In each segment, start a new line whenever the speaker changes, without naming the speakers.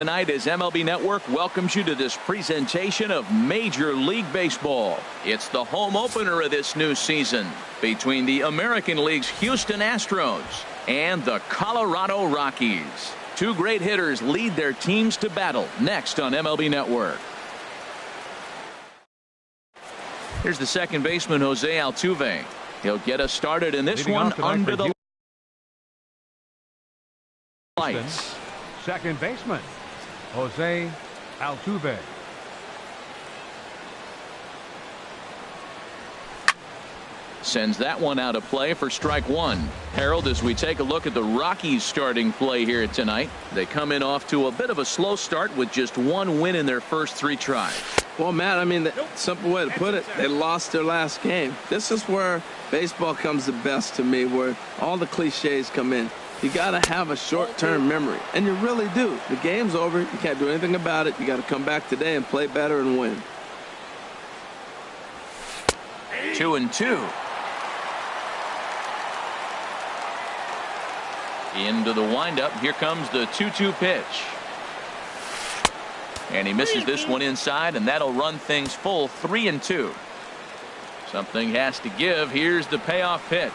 Tonight as MLB Network welcomes you to this presentation of Major League Baseball. It's the home opener of this new season between the American League's Houston Astros and the Colorado Rockies. Two great hitters lead their teams to battle next on MLB Network. Here's the second baseman, Jose Altuve. He'll get us started in this one under the lights.
Second baseman, Jose Altuve.
Sends that one out of play for strike one. Harold, as we take a look at the Rockies starting play here tonight, they come in off to a bit of a slow start with just one win in their first three tries.
Well, Matt, I mean, the simple way to put it, they lost their last game. This is where baseball comes the best to me, where all the cliches come in. You got to have a short-term memory, and you really do. The game's over. You can't do anything about it. You got to come back today and play better and win.
2-2. Into the windup. Here comes the 2-2 pitch. And he misses this one inside, and that'll run things full 3-2. Something has to give. Here's the payoff pitch.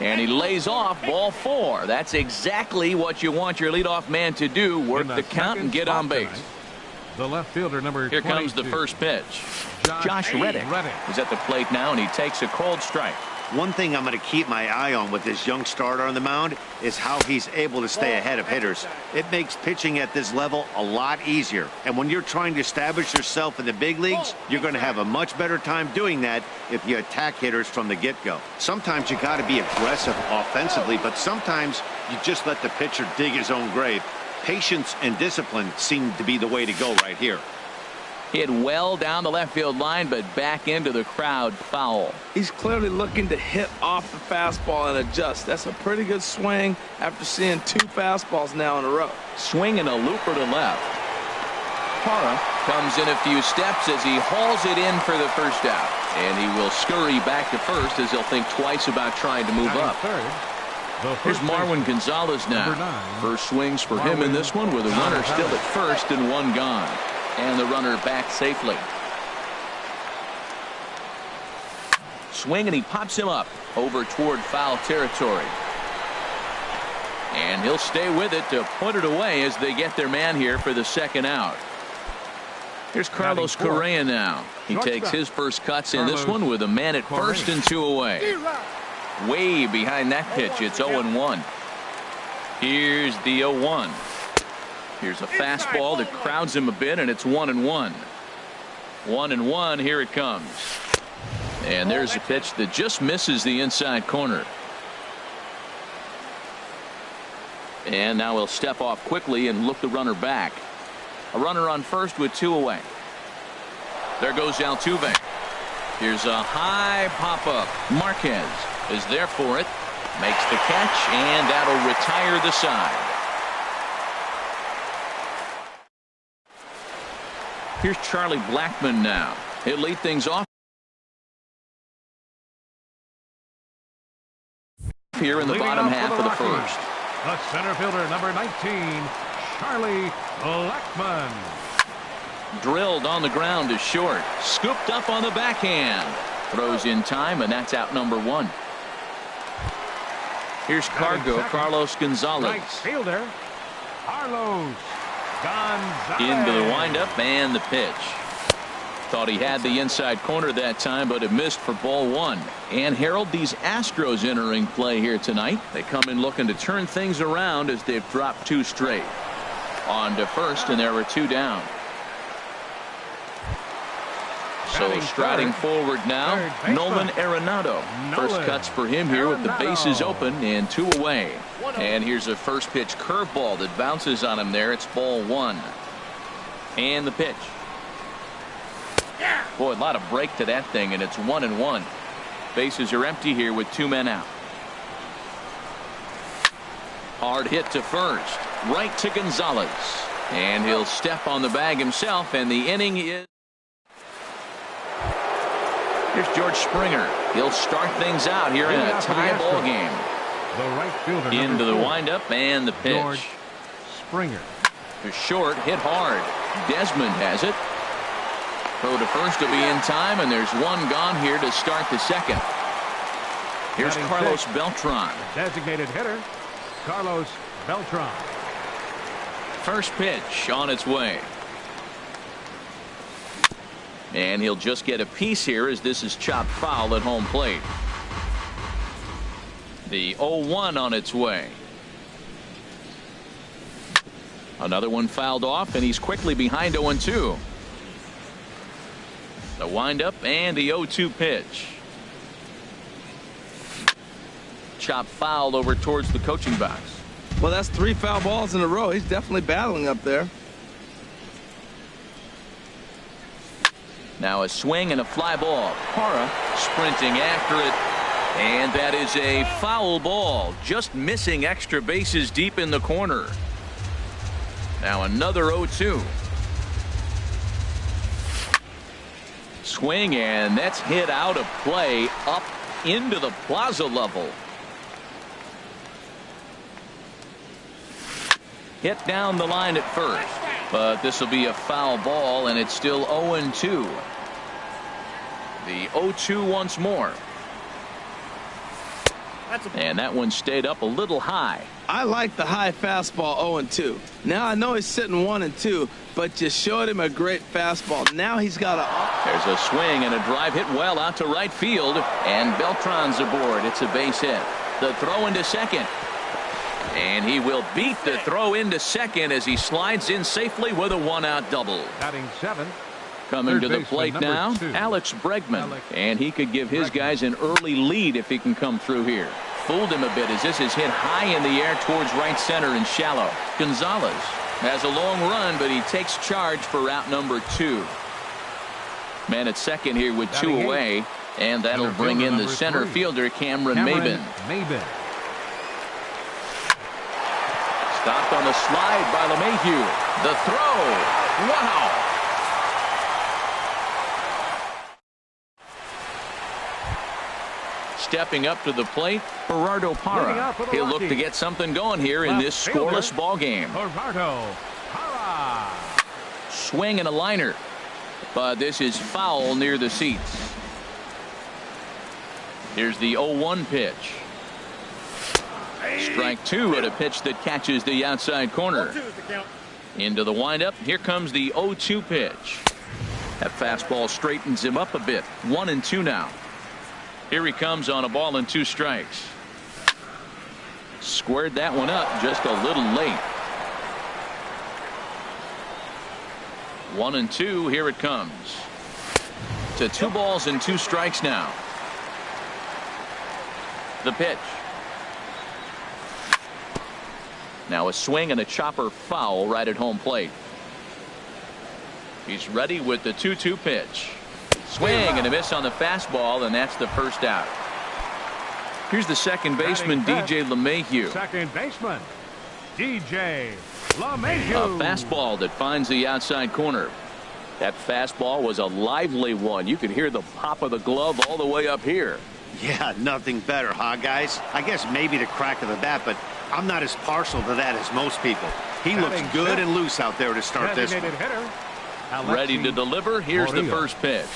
And he lays off ball four. That's exactly what you want your leadoff man to do. Work the count and get on base.
The left fielder, number 22.
Here comes the first pitch. Josh Reddick is at the plate now, and he takes a cold strike.
One thing I'm going to keep my eye on with this young starter on the mound is how he's able to stay ahead of hitters. It makes pitching at this level a lot easier. And when you're trying to establish yourself in the big leagues, you're going to have a much better time doing that if you attack hitters from the get-go. Sometimes you got to be aggressive offensively, but sometimes you just let the pitcher dig his own grave. Patience and discipline seem to be the way to go right here.
Hit well down the left field line, but back into the crowd foul.
He's clearly looking to hit off the fastball and adjust. That's a pretty good swing after seeing two fastballs now in a row.
Swing and a looper to left. Parra comes in a few steps as he hauls it in for the first out. And he will scurry back to first as he'll think twice about trying to move up. Here's Marwin Gonzalez now. First swings for him in this one with a runner still at first and one gone. And the runner back safely. Swing, and he pops him up over toward foul territory. And he'll stay with it to put it away as they get their man here for the second out. Here's Carlos Correa now. He takes his first cuts in this one with a man at first and two away. Way behind that pitch. It's 0-1. Here's the 0-1. Here's a fastball that crowds him a bit, and it's 1-1. 1-1. Here it comes. And there's a pitch that just misses the inside corner. And now he'll step off quickly and look the runner back. A runner on first with two away. There goes Altuve. Here's a high pop-up. Marquez is there for it. Makes the catch, and that'll retire the side. Here's Charlie Blackmon now. He'll lead things off here in the bottom half of the first.
The center fielder, number 19, Charlie Blackmon.
Drilled on the ground to short. Scooped up on the backhand. Throws in time, and that's out number one. Here's Carlos Gonzalez.
Right fielder, Carlos Gonzalez.
Into the windup and the pitch. Thought he had the inside corner that time, but it missed for ball one. And Harold, these Astros entering play here tonight. They come in looking to turn things around as they've dropped two straight. On to first, and there were two down. So striding forward now, Nolan Arenado. First cuts for him here with the bases open and two away. And here's a first pitch curveball that bounces on him there. It's ball one. And the pitch. Boy, a lot of break to that thing, and it's 1-1. Bases are empty here with two men out. Hard hit to first. Right to Gonzalez. And he'll step on the bag himself, and the inning is. Here's George Springer. He'll start things out here in a tie ball game.
The right fielder,
into the windup and the pitch.
George Springer.
To short, hit hard. Desmond has it. Throw to first will be in time, and there's one gone here to start the second. Here's Carlos Beltran.
Designated hitter, Carlos Beltran.
First pitch on its way. And he'll just get a piece here as this is chopped foul at home plate. The 0-1 on its way. Another one fouled off, and he's quickly behind 0-2. The windup and the 0-2 pitch. Chop foul over towards the coaching box.
Well, that's 3 foul balls in a row. He's definitely battling up there.
Now a swing and a fly ball. Parra sprinting after it. And that is a foul ball. Just missing extra bases deep in the corner. Now another 0-2. Swing, and that's hit out of play up into the plaza level. Hit down the line at first, but this will be a foul ball, and it's still 0-2. The 0-2 once more. And that one stayed up a little high.
I like the high fastball 0-2. Now I know he's sitting 1-2, but you showed him a great fastball. Now he's got a...
There's a swing and a drive hit well out to right field, and Beltran's aboard. It's a base hit. The throw into second. And he will beat the throw into second as he slides in safely with a 1-out double.
Batting 7th.
Coming to the plate now, Alex Bregman. And he could give his guys an early lead if he can come through here. Fooled him a bit as this is hit high in the air towards right center and shallow. Gonzalez has a long run, but he takes charge for route number 2. Man at second here with 2 away, and that'll bring in the center fielder, Cameron Maybin. Stopped on the slide by LeMahieu. The throw. Wow. Stepping up to the plate, Gerardo Parra. He'll look to get something going here in this scoreless ball game.
Gerardo Parra.
Swing and a liner, but this is foul near the seats. Here's the 0-1 pitch. Strike 2 at a pitch that catches the outside corner. Into the windup. Here comes the 0-2 pitch. That fastball straightens him up a bit. 1-2 now. Here he comes on a ball and 2 strikes. Squared that one up just a little late. 1-2. Here it comes. To 2 balls and 2 strikes now. The pitch. Now a swing and a chopper foul right at home plate. He's ready with the 2-2 pitch. Swing and a miss on the fastball, and that's the first out. Here's the second baseman, DJ LeMahieu.
Second baseman, DJ LeMahieu.
A fastball that finds the outside corner. That fastball was a lively one. You could hear the pop of the glove all the way up here.
Yeah, nothing better, huh, guys? I guess maybe the crack of the bat, but I'm not as partial to that as most people. He looks good and loose out there to start this one.
Ready to deliver. Here's the first pitch.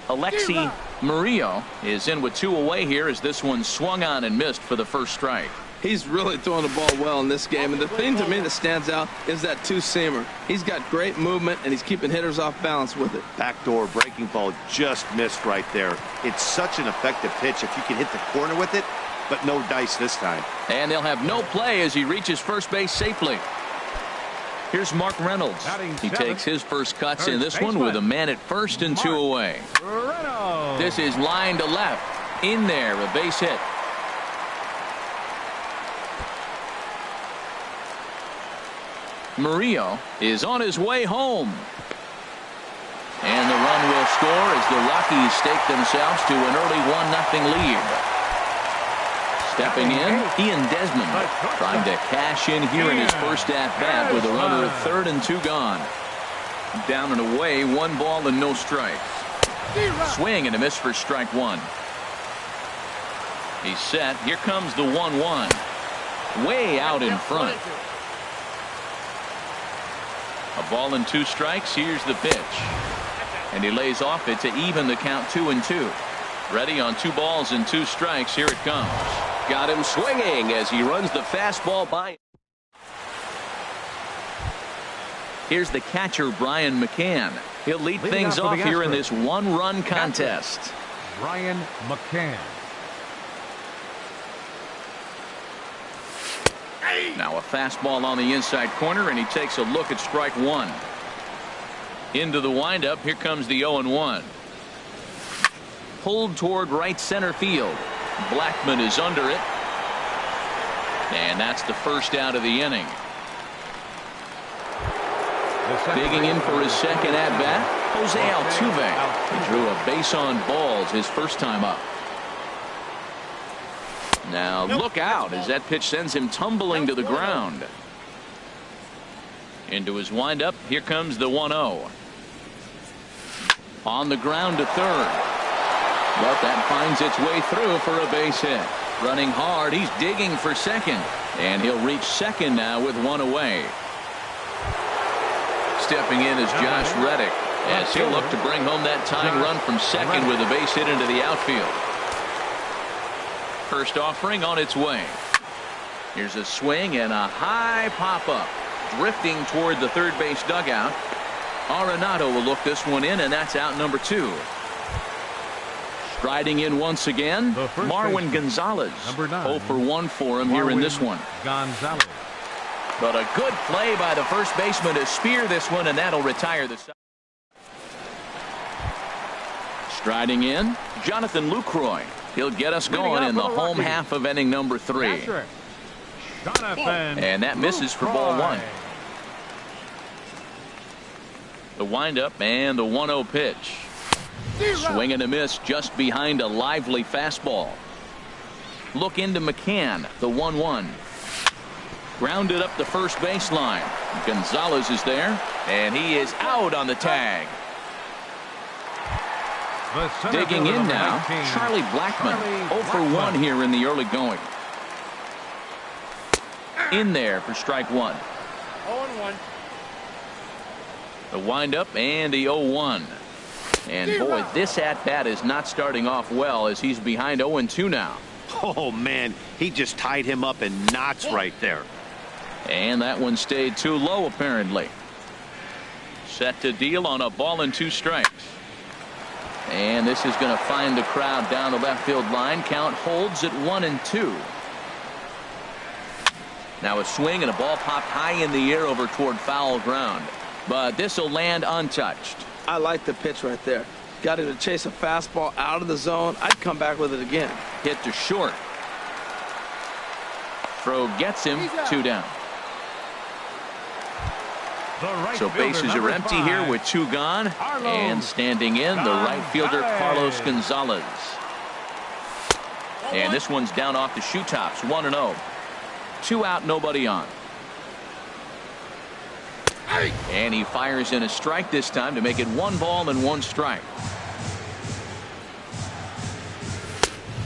Alexi Murillo is in with 2 away here as this one swung on and missed for the first strike.
He's really throwing the ball well in this game, and the thing to me that stands out is that 2-seamer. He's got great movement, and he's keeping hitters off balance with it.
Backdoor breaking ball just missed right there. It's such an effective pitch if you can hit the corner with it, but no dice this time.
And they'll have no play as he reaches first base safely. Here's Mark Reynolds. He takes his first cuts in this one with a man at first and 2 away. This is line to left. In there, a base hit. Murillo is on his way home. And the run will score as the Rockies stake themselves to an early 1-0 lead. Stepping in, Ian Desmond trying to cash in here in his first at-bat with a runner at third and 2 gone. Down and away, 1 ball and no strikes. Swing and a miss for strike 1. He's set. Here comes the 1-1. Way out in front. A ball and 2 strikes. Here's the pitch. And he lays off it to even the count 2-2. Ready on 2 balls and 2 strikes. Here it comes.
Got him swinging as he runs the fastball by.
Here's the catcher, Brian McCann. He'll lead things off here in this 1-run contest.
Brian McCann.
Now a fastball on the inside corner, and he takes a look at strike 1. Into the windup. Here comes the 0-1. Pulled toward right center field. Blackman is under it. And that's the first out of the inning. Digging in for his second at-bat, Jose Altuve. He drew a base on balls his first time up. Now look out as that pitch sends him tumbling to the ground. Into his windup. Here comes the 1-0. On the ground to third. But that finds its way through for a base hit. Running hard. He's digging for second. And he'll reach second now with 1 away. Stepping in is Josh Reddick as he'll look to bring home that tying run from second with a base hit into the outfield. First offering on its way. Here's a swing and a high pop-up. Drifting toward the third base dugout. Arenado will look this one in, and that's out number 2. Striding in once again, Marwin Gonzalez. 0 for 1 for him here in this one.
Gonzalez.
But a good play by the first baseman to spear this one, and that'll retire the side. Striding in, Jonathan Lucroy. He'll get us going in the home half of inning number 3. And that misses for ball 1. The windup and the 1-0 pitch. Swing and a miss just behind a lively fastball. Look into McCann, the 1-1. Grounded up the first baseline. Gonzalez is there, and he is out on the tag. Digging in now, Charlie Blackman. 0 for 1 here in the early going. In there for strike 1.
0-1.
The windup and the 0-1. And boy, this at-bat is not starting off well as he's behind 0-2 now.
Oh, man, he just tied him up in knots right there.
And that one stayed too low, apparently. Set to deal on a ball and 2 strikes. And this is going to find the crowd down the left field line. Count holds at 1-2. Now a swing and a ball popped high in the air over toward foul ground. But this will land untouched.
I like the pitch right there. Got him to chase a fastball out of the zone. I'd come back with it again.
Hit to short. Throw gets him 2 down. So bases are empty here with 2 gone. And standing in, the right fielder Carlos Gonzalez. And this one's down off the shoe tops. 1-0. 2 out, nobody on. And he fires in a strike this time to make it 1 ball and 1 strike.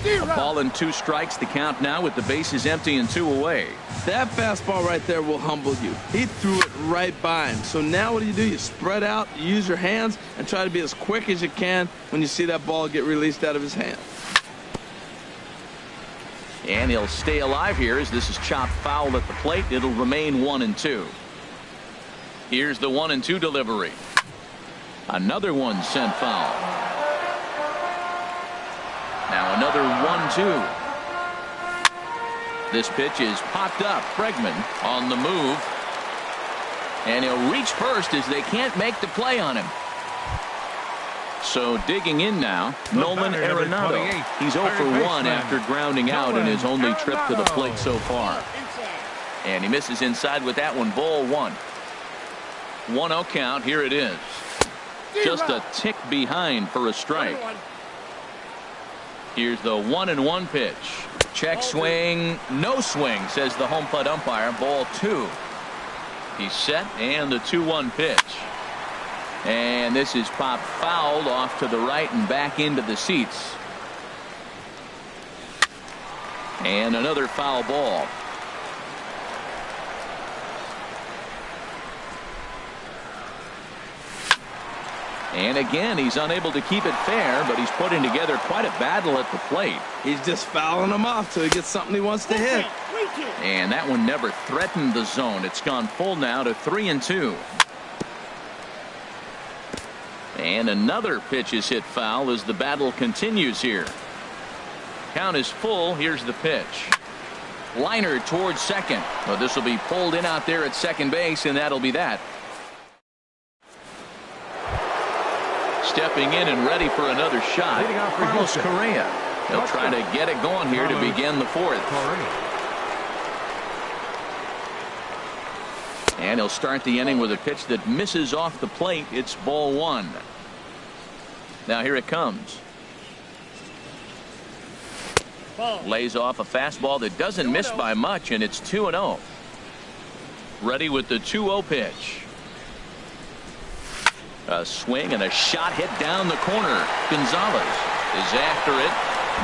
A ball and 2 strikes the count now with the bases empty and 2 away.
That fastball right there will humble you. He threw it right by him. So now what do? You spread out, you use your hands, and try to be as quick as you can when you see that ball get released out of his hand.
And he'll stay alive here as this is chopped foul at the plate. It'll remain 1-2. Here's the 1-2 delivery. Another one sent foul. Now another 1-2. This pitch is popped up. Bregman on the move. And he'll reach first as they can't make the play on him. So digging in now, Nolan Arenado. He's 0 for 1 after grounding out in his only trip to the plate so far. And he misses inside with that one. Ball 1. 1-0 count. Here it is. Just a tick behind for a strike. Here's the 1-1 pitch. Check swing. No swing, says the home plate umpire. Ball 2. He's set, and the 2-1 pitch. And this is popped fouled off to the right and back into the seats. And another foul ball. And again, he's unable to keep it fair, but he's putting together quite a battle at the plate.
He's just fouling them off till he gets something he wants to hit.
And that one never threatened the zone. It's gone full now to 3-2. And another pitch is hit foul as the battle continues here. Count is full. Here's the pitch. Liner towards second. Well, this will be pulled in out there at second base, and that'll be that. Stepping in and ready for another shot, Carlos Correa. He'll try to get it going here to begin the fourth. And he'll start the inning with a pitch that misses off the plate. It's ball one. Now here it comes. Lays off a fastball that doesn't miss by much, and it's 2-0. Ready with the 2-0 pitch. A swing and a shot hit down the corner. Gonzalez is after it,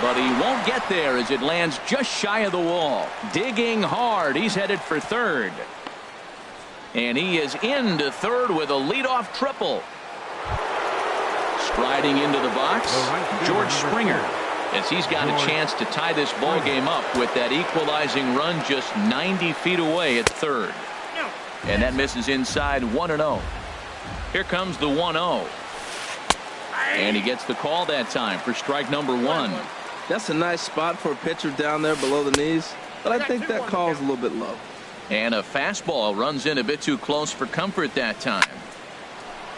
but he won't get there as it lands just shy of the wall. Digging hard. He's headed for third. And he is into third with a leadoff triple. Striding into the box, George Springer, as he's got a chance to tie this ball game up with that equalizing run just 90 feet away at third. And that misses inside 1-0. Here comes the 1-0. And he gets the call that time for strike number one.
That's a nice spot for a pitcher down there below the knees, but I think that call's a little bit low.
And a fastball runs in a bit too close for comfort that time.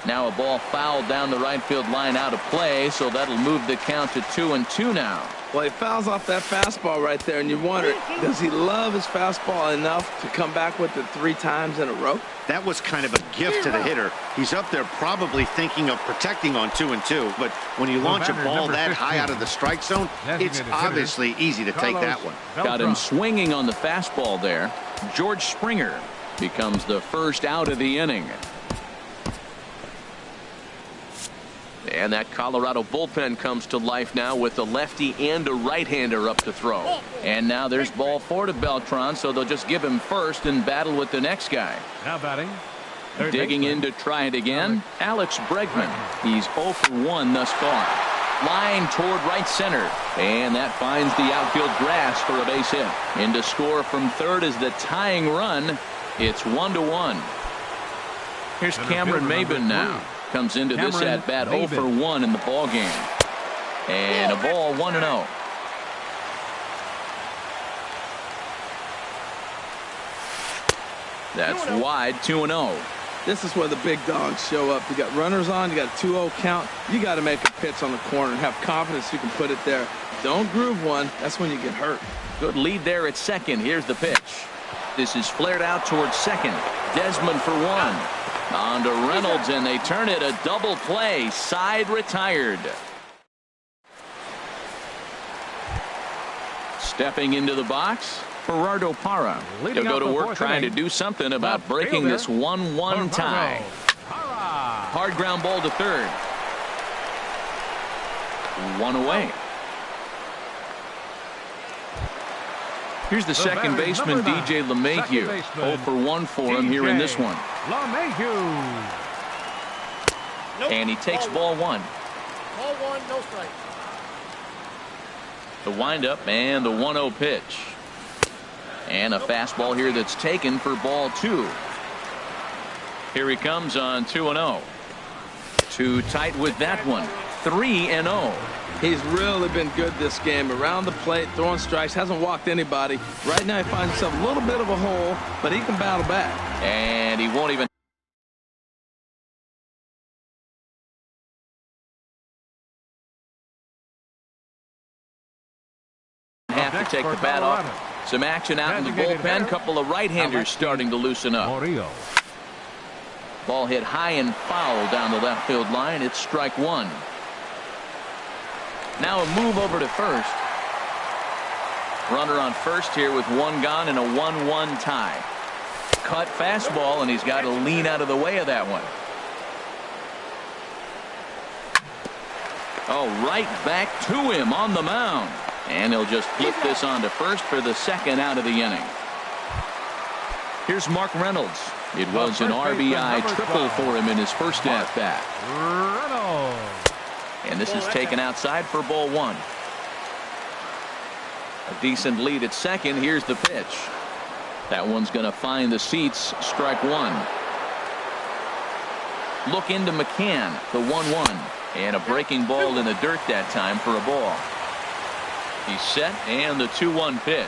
Now a ball fouled down the right field line out of play, so that'll move the count to 2-2 now.
Well, he fouls off that fastball right there, and you wonder, does he love his fastball enough to come back with it 3 times in a row?
That was kind of a gift to the hitter. He's up there probably thinking of protecting on 2-2, but when you launch a ball that high out of the strike zone, it's obviously easy to take that one.
Got him swinging on the fastball there. George Springer becomes the first out of the inning. And that Colorado bullpen comes to life now with a lefty and a right-hander up to throw. And now there's ball 4 to Beltran, so they'll just give him first and battle with the next guy.
Now batting.
Digging in to try it again, Alex Bregman. He's 0 for 1 thus far. Line toward right center. And that finds the outfield grass for a base hit. In to score from third is the tying run. It's 1-1. Here's Cameron Maybin now. Comes into this at bat 0 for 1 in the ball game. And a ball 1-0. That's wide, 2-0.
This is where the big dogs show up. You got runners on, you got a 2-0 count. You got to make a pitch on the corner and have confidence you can put it there. Don't groove one. That's when you get hurt.
Good lead there at second. Here's the pitch. This is flared out towards second. Desmond for 1. On to Reynolds, and they turn it a double play. Side retired. Stepping into the box, Gerardo Parra. He'll go to work trying to do something about breaking this 1-1 tie. Hard ground ball to third. 1 away. Here's the second baseman, DJ LeMahieu. 0 for 1 for him here in this one. And he takes ball 1.
Ball 1, no strike.
The windup and the 1-0 pitch. And a fastball here that's taken for ball 2. Here he comes on 2-0. Too tight with that one. 3-0.
He's really been good this game. Around the plate, throwing strikes, hasn't walked anybody. Right now he finds himself a little bit of a hole, but he can battle back.
And he won't even have to take the bat off. Some action out in the bullpen. Couple of right-handers starting to loosen up. Ball hit high and foul down the left field line. It's strike 1. Now a move over to first. Runner on first here with 1 gone and a 1-1 tie. Cut fastball, and he's got to lean out of the way of that one. Oh, right back to him on the mound. And he'll just flip this on to first for the second out of the inning. Here's Mark Reynolds. It was an RBI triple for him in his first at bat. And this is taken outside for ball one. A decent lead at second. Here's the pitch. That one's going to find the seats. Strike one. Look into McCann, the 1-1. And a breaking ball in the dirt that time for a ball. He's set, and the 2-1 pitch.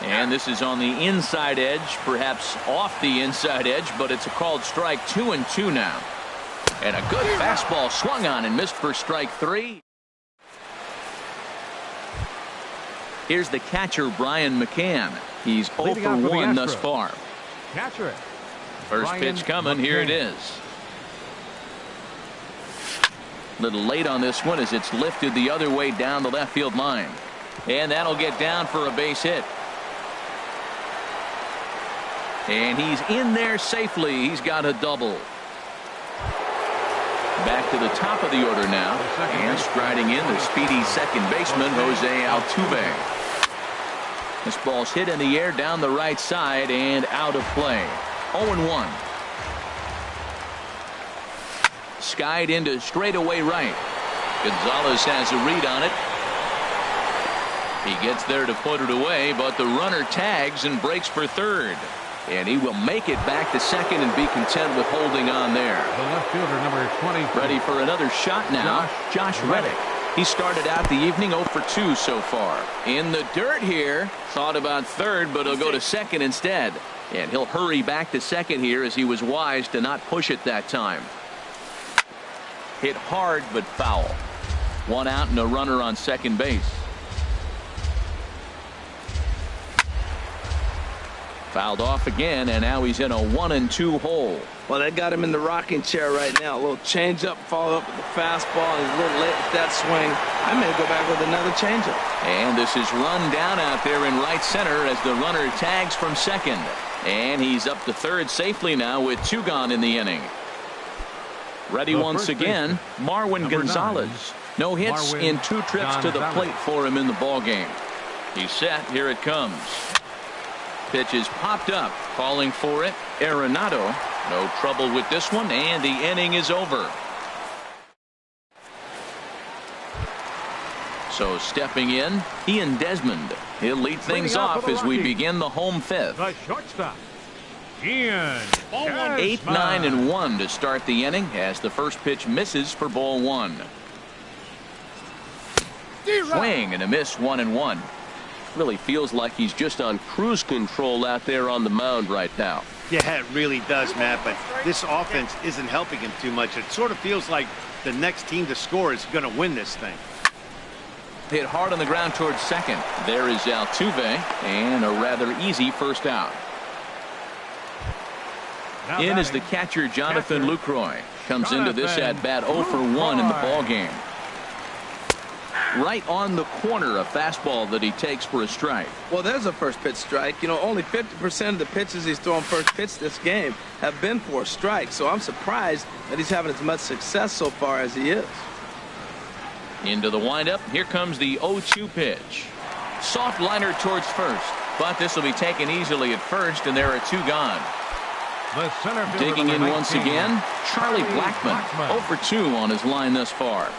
And this is on the inside edge, perhaps off the inside edge, but it's a called strike. 2-2 now. And a good fastball swung on and missed for strike three. Here's the catcher, Brian McCann. He's 0 for 1 thus far.
Catcher it.
First pitch coming. Here it is. Little late on this one as it's lifted the other way down the left field line. And that'll get down for a base hit. And he's in there safely. He's got a double. Back to the top of the order now. And striding in the speedy second baseman, Jose Altuve. This ball's hit in the air down the right side and out of play. 0-1. Skied into straightaway right. Gonzalez has a read on it. He gets there to put it away, but the runner tags and breaks for third. And he will make it back to second and be content with holding on there.
The left fielder, number 20.
Ready for another shot now. Josh Reddick. He started out the evening 0 for 2 so far. In the dirt here. Thought about third, but he'll go to second instead. And he'll hurry back to second here as he was wise to not push it that time. Hit hard but foul. One out and a runner on second base. Fouled off again, and now he's in a 1-2 hole.
Well, that got him in the rocking chair right now. A little changeup, follow up with the fastball. He's a little late with that swing. I may go back with another changeup.
And this is run down out there in right center as the runner tags from second. And he's up to third safely now with 2 gone in the inning. Ready once again, Marwin Gonzalez. No hits in 2 trips to the plate for him in the ballgame. He's set. Here it comes. Pitch is popped up, calling for it. Arenado. No trouble with this one, and the inning is over. So stepping in, Ian Desmond. He'll lead things off as we begin the home fifth.
The shortstop, Ian.
8, 9, and 1 to start the inning as the first pitch misses for ball one. Swing and a miss, 1-1. Really feels like he's just on cruise control out there on the mound right now.
Yeah, it really does, Matt, but this offense isn't helping him too much. It sort of feels like the next team to score is going to win this thing.
Hit hard on the ground towards second. There is Altuve, and a rather easy first out. In is the catcher, Jonathan Lucroy. Comes into this at bat 0 for 1 in the ballgame. Right on the corner, a fastball that he takes for a strike.
Well, there's a first pitch strike. You know, only 50% of the pitches he's thrown first pitch this game have been for a strike. So I'm surprised that he's having as much success so far as he is.
Into the windup. Here comes the 0-2 pitch. Soft liner towards first, but this will be taken easily at first, and there are 2 gone. Digging in once again, Charlie Blackmon. 0 for 2 on his line thus far.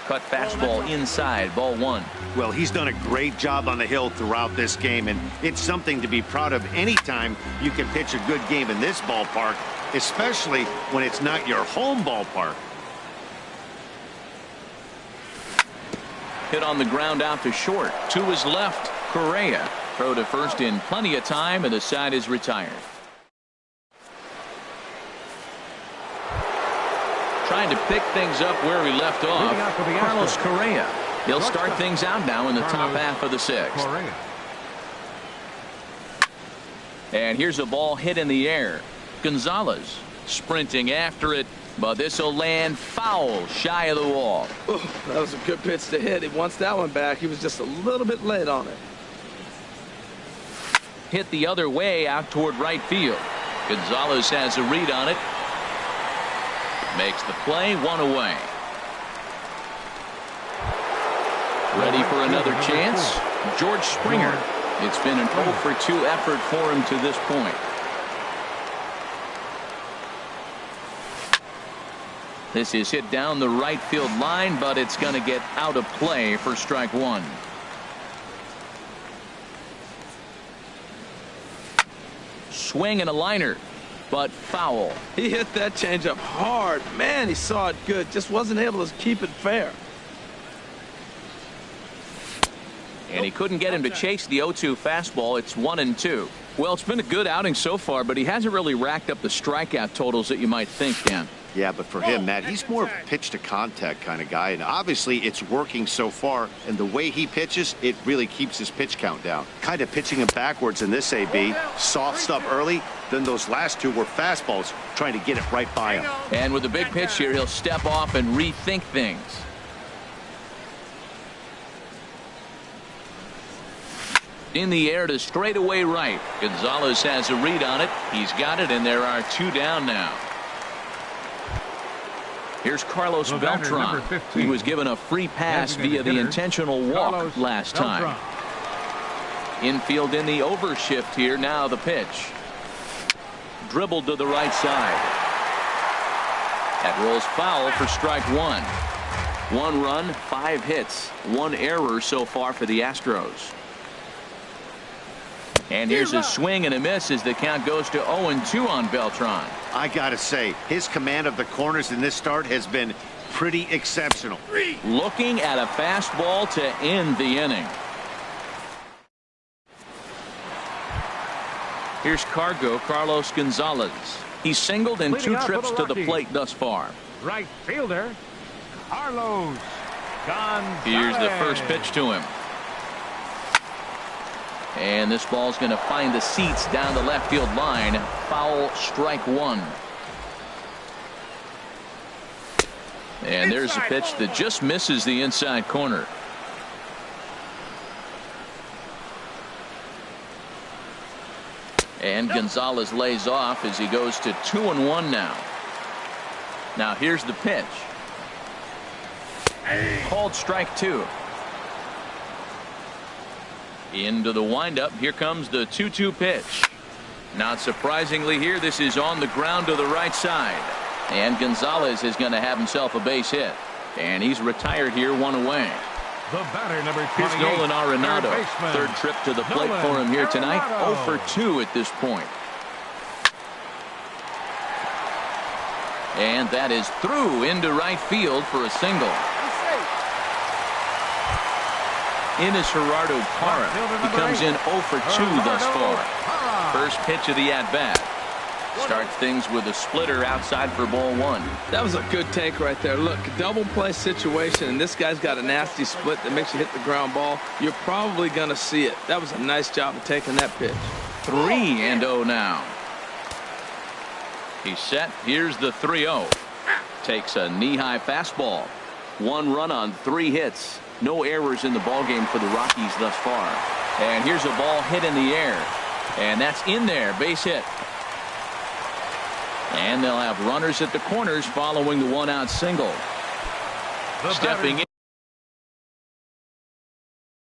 Cut fastball inside, ball one.
Well, he's done a great job on the hill throughout this game, and it's something to be proud of anytime you can pitch a good game in this ballpark, especially when it's not your home ballpark.
Hit on the ground out to short. To his left, Correa. Throw to first in plenty of time, and the side is retired. Trying to pick things up where we left off, Carlos Correa. He'll start things out now in the top half of the 6th. And here's a ball hit in the air. Gonzalez sprinting after it, but this will land foul shy of the wall.
Oh, that was a good pitch to hit. He wants that one back. He was just a little bit late on it.
Hit the other way out toward right field. Gonzalez has a read on it. Makes the play, 1 away. Ready for another chance? George Springer. It's been an 0 for 2 effort for him to this point. This is hit down the right field line, but it's going to get out of play for strike one. Swing and a liner, but foul.
He hit that changeup hard. Man, he saw it good. Just wasn't able to keep it fair.
And he couldn't get him to chase the 0-2 fastball. It's 1-2. Well, it's been a good outing so far, but he hasn't really racked up the strikeout totals that you might think, Dan.
Yeah, but for him, Matt, he's more of a pitch-to-contact kind of guy, and obviously it's working so far, and the way he pitches, it really keeps his pitch count down. Kind of pitching him backwards in this AB, soft stuff early, then those last two were fastballs, trying to get it right by him.
And with a big pitch here, he'll step off and rethink things. In the air to straightaway right. Gonzalez has a read on it. He's got it, and there are two down now. Here's Carlos Beltran. He was given a free pass via the intentional walk last time. Infield in the overshift here. Now the pitch. Dribbled to the right side. That rolls foul for strike one. 1 run, 5 hits, 1 error so far for the Astros. And here's a swing and a miss as the count goes to 0-2 on Beltran.
I gotta say, his command of the corners in this start has been pretty exceptional.
Looking at a fastball to end the inning. Here's Carlos Gonzalez. He's singled in 2 trips to the plate thus far.
Right fielder, Carlos Gonzalez.
Here's the first pitch to him. And this ball's going to find the seats down the left field line. Foul, strike one. And there's a pitch that just misses the inside corner. And Gonzalez lays off as he goes to 2-1 now. Now here's the pitch. Called strike 2. Into the windup. Here comes the 2-2 pitch. Not surprisingly here, this is on the ground to the right side. And Gonzalez is going to have himself a base hit. And he's retired here, 1 away.
The batter, number 28.
Here's Nolan Arenado. Third trip to the plate for him here tonight. 0 for 2 at this point. And that is through into right field for a single. Innis Gerardo Parra. He comes in 0 for 2 thus far. First pitch of the at-bat. Starts things with a splitter outside for ball 1.
That was a good take right there. Look, double play situation, and this guy's got a nasty split that makes you hit the ground ball. You're probably going to see it. That was a nice job of taking that pitch.
3-0 now. He's set. Here's the 3-0. Takes a knee-high fastball. 1 run on 3 hits. No errors in the ballgame for the Rockies thus far. And here's a ball hit in the air. And that's in there. Base hit. And they'll have runners at the corners following the 1-out single. Stepping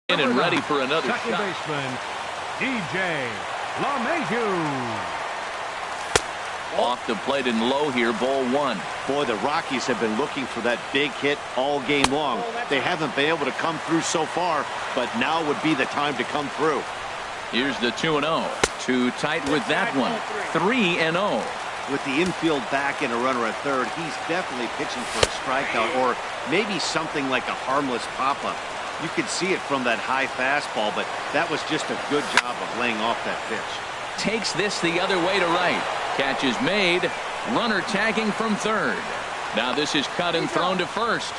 in and ready for another
second
shot.
Baseman, DJ LeMahieu.
Off the plate and low here, ball 1.
Boy, the Rockies have been looking for that big hit all game long. They haven't been able to come through so far, but now would be the time to come through.
Here's the 2-0. Too tight with that one. 3-0.
With the infield back and a runner at third, he's definitely pitching for a strikeout or maybe something like a harmless pop-up. You could see it from that high fastball, but that was just a good job of laying off that pitch.
Takes this the other way to right. Catch is made. Runner tagging from third. Now this is cut and thrown to first.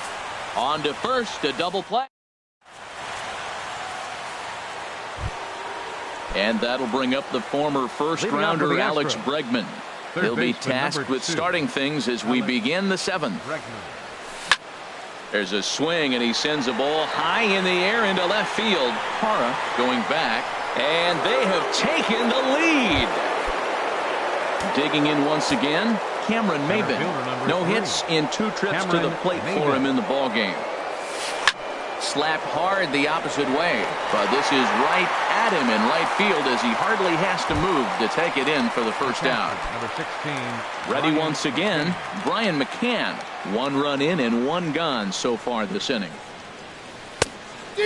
On to first, a double play. And that'll bring up the former first-rounder Alex Bregman. He'll be tasked with starting things as we begin the 7th. There's a swing, and he sends a ball high in the air into left field. Parra going back, and they have taken the lead. Digging in once again, Cameron Maybin. No hits in 2 trips to the plate for him in the ballgame. Slapped hard the opposite way, but this is right at him in right field as he hardly has to move to take it in for the first out.
Number 16.
Ready once again, Brian McCann. 1 run in and 1 gone so far this inning.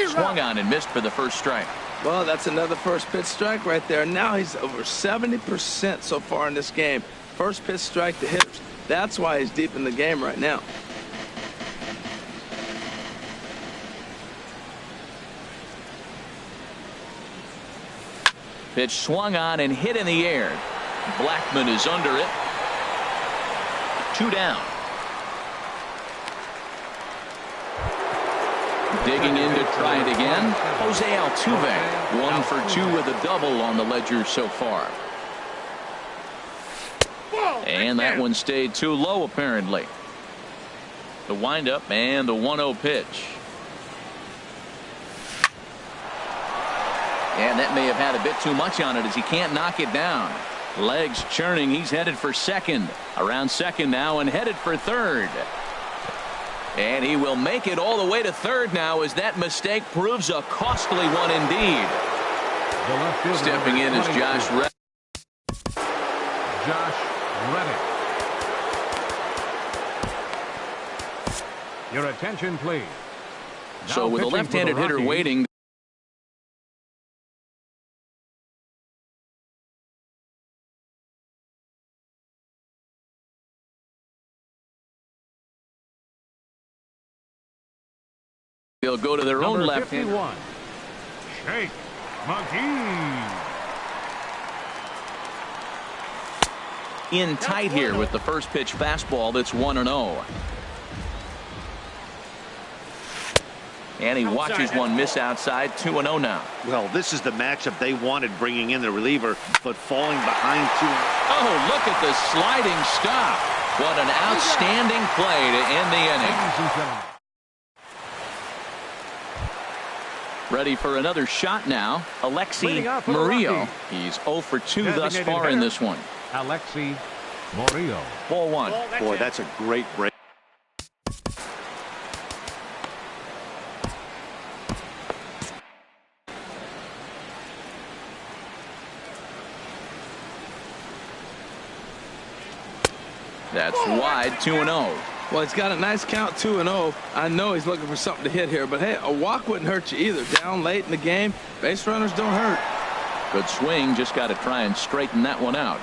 Swung on and missed for the first strike.
Well, that's another first pitch strike right there. Now he's over 70% so far in this game. First pitch strike to hitters. That's why he's deep in the game right now.
Pitch swung on and hit in the air. Blackman is under it. 2 down. Digging in to try it again, Jose Altuve. 1 for 2 with a double on the ledger so far. And that one stayed too low apparently. The windup and the 1-0 pitch. And that may have had a bit too much on it as he can't knock it down. Legs churning. He's headed for second. Around second now and headed for third. And he will make it all the way to third now as that mistake proves a costly one indeed. Stepping in is Josh Reddick.
Josh Reddick. Your attention, please.
So with a left-handed hitter waiting. They'll go to their own left hand.
Shake McGee.
In tight here with the first pitch fastball that's 1-0. And he watches one miss outside. 2-0 now.
Well, this is the matchup they wanted, bringing in the reliever, but falling behind 2.
Oh, look at the sliding stop. What an outstanding play to end the inning. Ready for another shot now, Alexi Murillo. He's 0 for 2 thus far in this one.
Alexi Murillo.
Ball 1.
Boy, that's a great break.
That's wide, 2-0.
Well, he's got a nice count, 2-0. I know he's looking for something to hit here, but hey, a walk wouldn't hurt you either. Down late in the game, base runners don't hurt.
Good swing, just got to try and straighten that one out.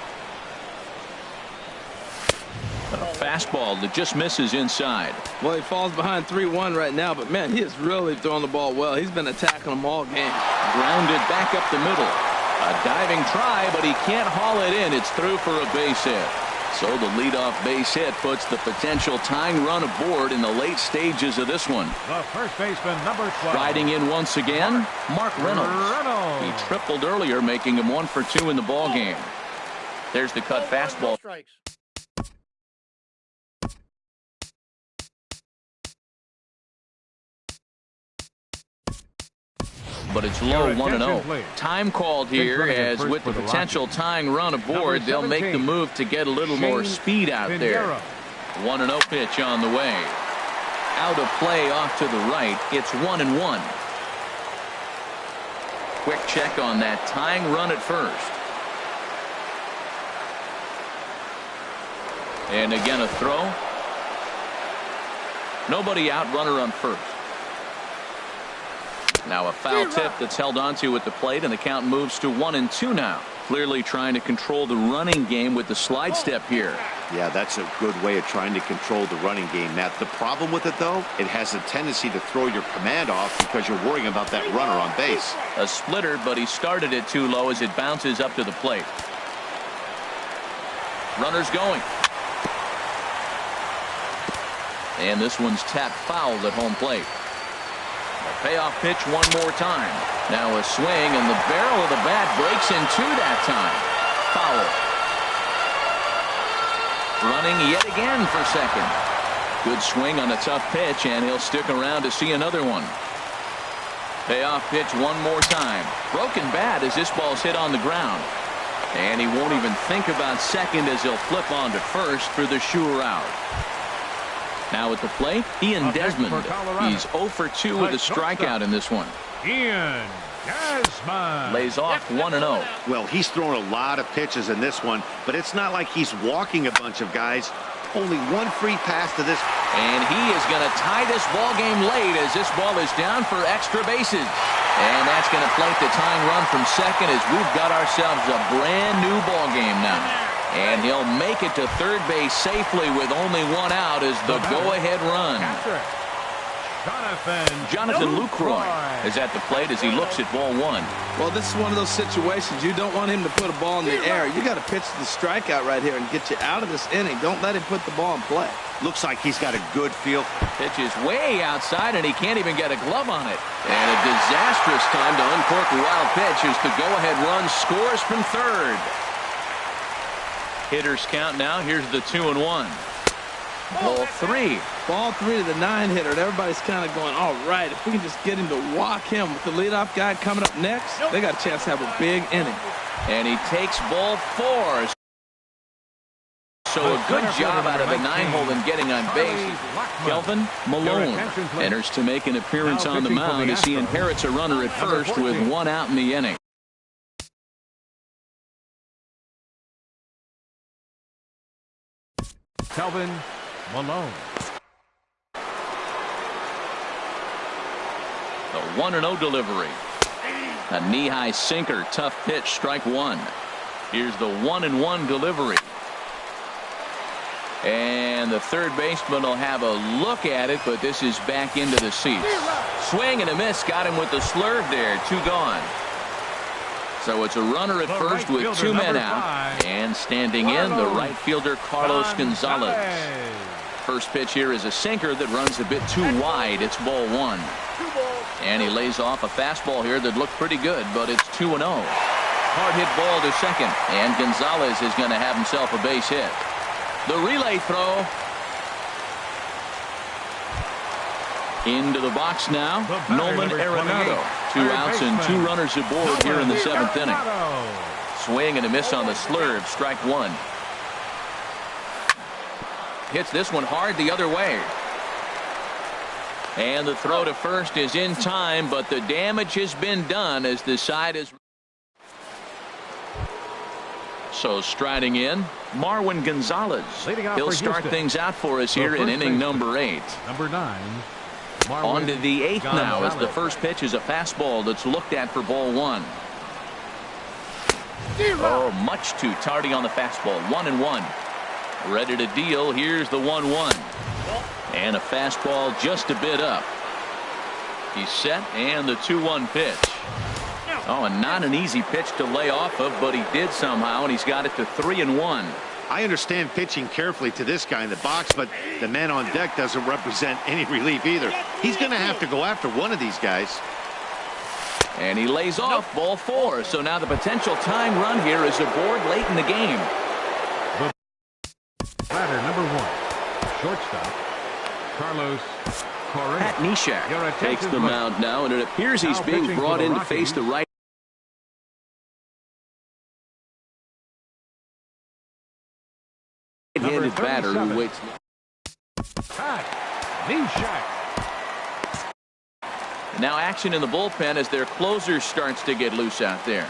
A fastball that just misses inside.
Well, he falls behind 3-1 right now, but man, he is really throwing the ball well. He's been attacking them all game.
Grounded back up the middle. A diving try, but he can't haul it in. It's through for a base hit. So the leadoff base hit puts the potential tying run aboard in the late stages of this one.
The first baseman, number 12.
Riding in once again, Mark Reynolds. He tripled earlier, making him 1 for 2 in the ball game. There's the cut fastball. But it's low, 1-0. Time called here, as with the potential tying run aboard, they'll make the move to get a little more speed out there. 1-0 pitch on the way. Out of play off to the right. It's 1-1. Quick check on that tying run at first. And again a throw. Nobody out, runner on first. Now a foul tip that's held onto at the plate, and the count moves to 1-2 now. Clearly trying to control the running game with the slide step here.
Yeah, that's a good way of trying to control the running game, Matt. The problem with it, though, it has a tendency to throw your command off because you're worrying about that runner on base.
A splitter, but he started it too low as it bounces up to the plate. Runner's going. And this one's tapped foul at home plate. Payoff pitch one more time. Now a swing, and the barrel of the bat breaks in two that time. Foul. Running yet again for second. Good swing on a tough pitch, and he'll stick around to see another one. Payoff pitch one more time. Broken bat as this ball's hit on the ground. And he won't even think about second as he'll flip on to first for the sure out. Now at the plate, Ian Desmond. He's 0 for 2 with a strikeout in this one.
Ian Gasman.
Lays off 1-0.
Well, he's thrown a lot of pitches in this one, but it's not like he's walking a bunch of guys. Only one free pass to this.
And he is going to tie this ball game late as this ball is down for extra bases. And that's going to plate the tying run from second as we've got ourselves a brand new ball game now. And he'll make it to third base safely with only one out as the go-ahead run. Jonathan Lucroy is at the plate as he looks at ball one.
Well, this is one of those situations you don't want him to put a ball in the air. You got to pitch the strikeout right here and get you out of this inning. Don't let him put the ball in play.
Looks like he's got a good feel.
Pitch is way outside and he can't even get a glove on it. And a disastrous time to uncork a wild pitch as the go-ahead run scores from third. Hitters count now. Here's the 2-1. Ball three.
Ball three to the 9-hitter. And everybody's kind of going, all right, if we can just get him to walk him with the leadoff guy coming up next, they got a chance to have a big inning.
And he takes ball four. So a good job out of the 9-hole in getting on base. Kelvin Malone enters to make an appearance on the mound as he inherits a runner at first with one out in the inning.
Kelvin Malone.
The 1-0 delivery. A knee-high sinker, tough pitch, strike one. Here's the 1-1 delivery. And the third baseman will have a look at it, but this is back into the seats. Swing and a miss, got him with the slurve there, two gone. So it's a runner at first with two men out. And standing in, the right fielder, Carlos Gonzalez. First pitch here is a sinker that runs a bit too wide. It's ball one. And he lays off a fastball here that looked pretty good, but it's 2-0. Hard hit ball to second, and Gonzalez is going to have himself a base hit. The relay throw. Into the box now, Nolan Arenado. 2 outs and 2 runners aboard here in the 7th inning. Swing and a miss on the slurve, strike one. Hits this one hard the other way. And the throw to first is in time, but the damage has been done as the side is. So striding in, Marwin Gonzalez. He'll start things out for us here in inning number 8.
Number 9.
On to the 8th now as the first pitch is a fastball that's looked at for ball one. Oh, much too tardy on the fastball. 1-1. Ready to deal. Here's the 1-1. And a fastball just a bit up. He's set, and the 2-1 pitch. Oh, and not an easy pitch to lay off of, but he did somehow, and he's got it to 3-1.
I understand pitching carefully to this guy in the box, but the man on deck doesn't represent any relief either. He's going to have to go after one of these guys.
And he lays off ball four. So now the potential tying run here is aboard late in the game.
Batter number 1. Shortstop, Carlos Correa.
Pat Neshek takes the mound now, and it appears he's being brought in to face the right. Right-handed batter who waits.
Pat Neshek.
Now action in the bullpen as their closer starts to get loose out there.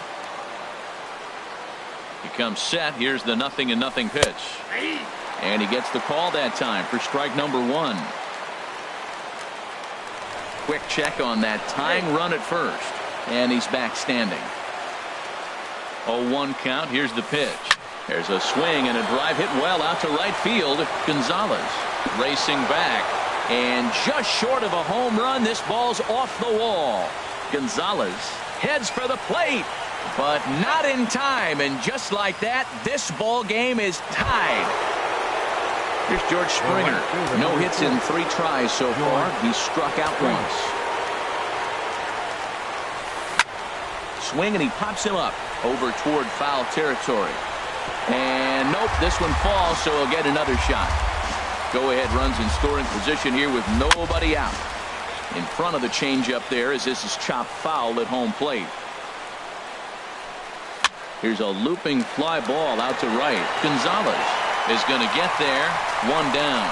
He comes set. Here's the 0-0 pitch. And he gets the call that time for strike number 1. Quick check on that tying run at first. And he's back standing. 0-1 count. Here's the pitch. There's a swing and a drive hit well out to right field. Gonzalez racing back. And just short of a home run, this ball's off the wall. Gonzalez heads for the plate, but not in time. And just like that, this ball game is tied. Here's George Springer. No hits in 3 tries so far. He's struck out once. Swing, and he pops him up over toward foul territory. And nope, this one falls, so he'll get another shot. Go-ahead runs in scoring position here with nobody out. In front of the changeup there as this is chopped foul at home plate. Here's a looping fly ball out to right. Gonzalez is going to get there. 1 down.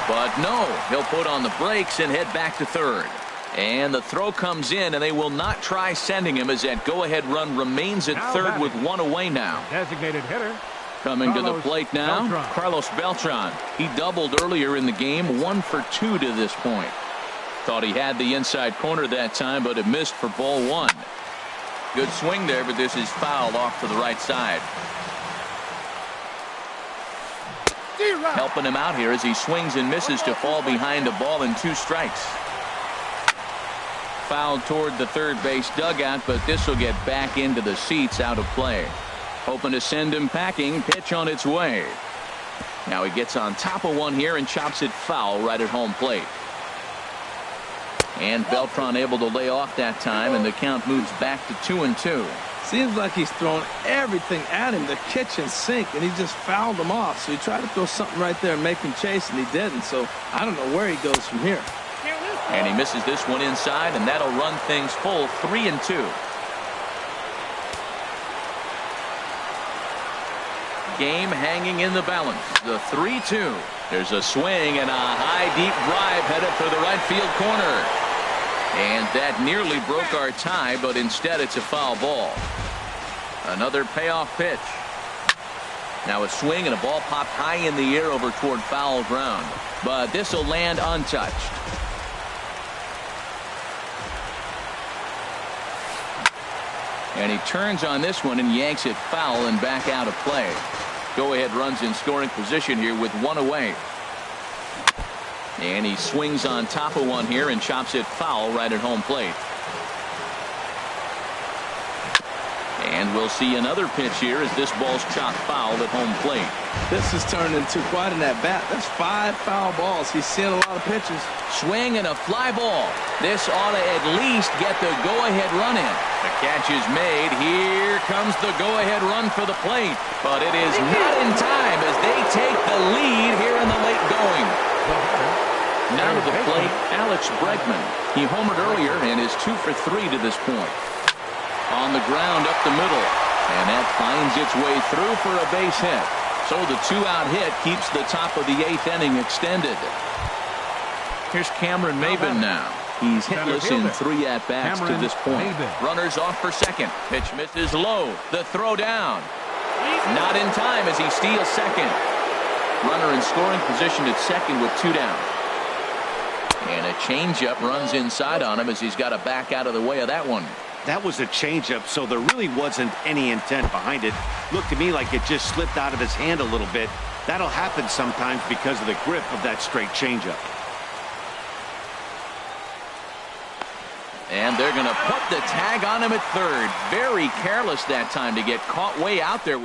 But no, he'll put on the brakes and head back to third. And the throw comes in, and they will not try sending him as that go-ahead run remains at third with one away now.
Designated hitter.
Coming to the plate now, Carlos Beltran. He doubled earlier in the game, 1 for 2 to this point. Thought he had the inside corner that time, but it missed for ball 1. Good swing there, but this is fouled off to the right side. Helping him out here as he swings and misses to fall behind a ball and 2 strikes. Fouled toward the third base dugout, but this will get back into the seats, out of play. Hoping to send him packing. Pitch on its way. Now he gets on top of one here and chops it foul right at home plate. And Beltran able to lay off that time, and the count moves back to 2-2.
Seems like he's thrown everything at him, the kitchen sink, and he just fouled him off. So he tried to throw something right there and make him chase, and he didn't. So I don't know where he goes from here.
And he misses this one inside, and that'll run things full 3-2. Game hanging in the balance. The 3-2. There's a swing and a high deep drive headed for the right field corner. And that nearly broke our tie, but instead it's a foul ball. Another payoff pitch. Now a swing and a ball popped high in the air over toward foul ground. But this will land untouched. And he turns on this one and yanks it foul and back out of play. Go-ahead runs in scoring position here with one away. And he swings on top of one here and chops it foul right at home plate. And we'll see another pitch here as this ball's chopped foul at home plate.
This has turned into quite an at-bat. That's 5 foul balls. He's seeing a lot of pitches.
Swing and a fly ball. This ought to at least get the go-ahead run in. The catch is made. Here comes the go-ahead run for the plate. But it is not in time as they take the lead here in the late going. Now to the plate, Alex Bregman. He homered earlier and is 2 for 3 to this point. On the ground up the middle. And that finds its way through for a base hit. So the 2-out hit keeps the top of the 8th inning extended. Here's Cameron Maybin now. He's hitless in 3 at-bats to this point. Runners off for second. Pitch misses low. The throw down. Not in time as he steals second. Runner in scoring position at second with 2 down. And a changeup runs inside on him as he's got to back out of the way of that one.
That was a changeup, so there really wasn't any intent behind it. Looked to me like it just slipped out of his hand a little bit. That'll happen sometimes because of the grip of that straight changeup.
And they're going to put the tag on him at third. Very careless that time to get caught way out there.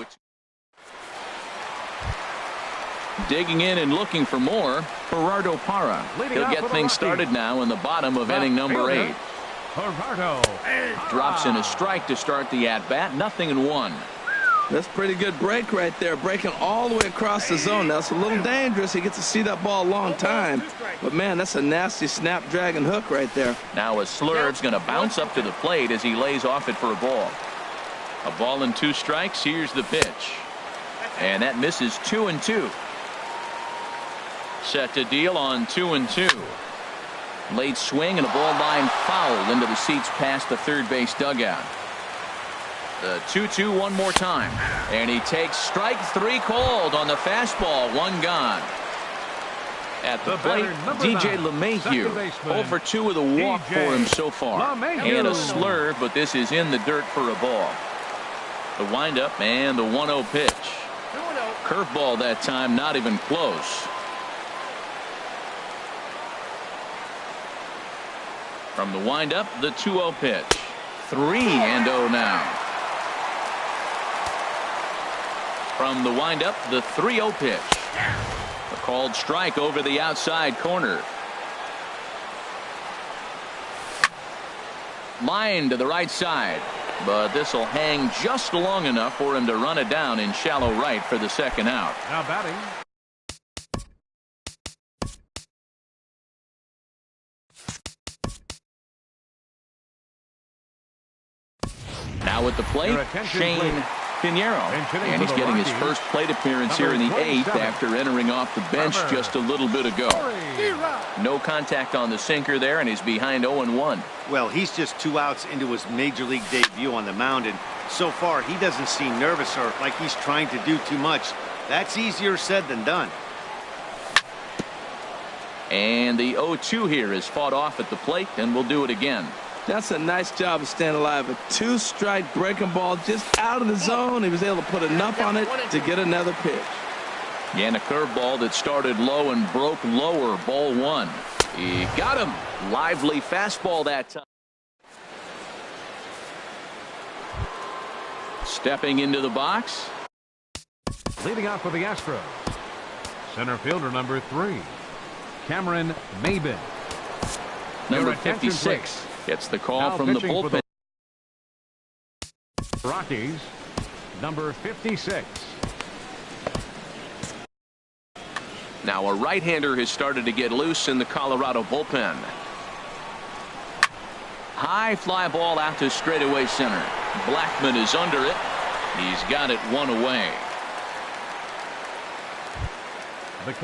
Digging in and looking for more, Gerardo Parra. He'll get things started now in the bottom of inning number 8. Drops in a strike to start the at-bat. 0-1.
That's a pretty good break right there, breaking all the way across the zone. Now it's a little dangerous. He gets to see that ball a long time, but man, that's a nasty snapdragon hook right there.
Now a Slurve's going to bounce up to the plate as he lays off it for a ball. A ball and 2 strikes. Here's the pitch, and that misses. 2-2. Set to deal on 2-2. Late swing and a ball line foul into the seats past the third base dugout. The 2-2 one more time. And he takes strike 3 called on the fastball. 1 gone. At the plate, DJ LeMahieu. 0 for 2 with a walk for him so far. And a slurve, but this is in the dirt for a ball. The windup and the 1-0 pitch. Curveball that time, not even close. From the windup, the 2-0 pitch. 3-0 now. From the windup, the 3-0 pitch. A called strike over the outside corner. Line to the right side. But this will hang just long enough for him to run it down in shallow right for the 2nd out.
Now batting.
Now at the plate, Shane Pinheiro. And he's getting his first plate appearance here in the 8th after entering off the bench just a little bit ago. No contact on the sinker there, and he's behind 0-1.
Well, he's just 2 outs into his major league debut on the mound, and so far he doesn't seem nervous or like he's trying to do too much. That's easier said than done.
And the 0-2 here is fought off at the plate, and we'll do it again.
That's a nice job of staying alive. A 2-strike breaking ball just out of the zone. He was able to put enough on it to get another pitch.
And a curveball that started low and broke lower. Ball 1. He got him. Lively fastball that time. Stepping into the box.
Leading out for the Astros, center fielder number 3, Cameron Maybin.
Number 56 gets the call from the bullpen.
Rockies, number 56.
Now a right-hander has started to get loose in the Colorado bullpen. High fly ball out to straightaway center. Blackman is under it. He's got it 1 away.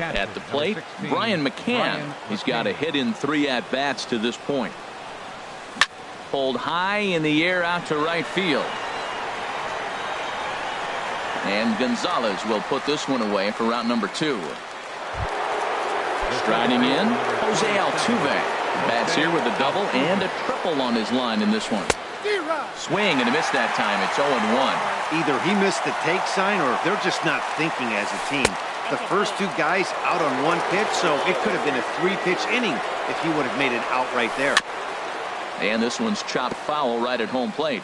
At the plate, Brian McCann. He's got a hit in 3 at-bats to this point. Pulled high in the air out to right field. And Gonzalez will put this one away for route number 2. Striding in, Jose Altuve. Bats here with a double and a triple on his line in this one. Swing and a miss that time. It's 0-1.
Either he missed the take sign or they're just not thinking as a team. The first 2 guys out on 1 pitch, so it could have been a 3-pitch inning if he would have made it out right there.
And this one's chopped foul right at home plate.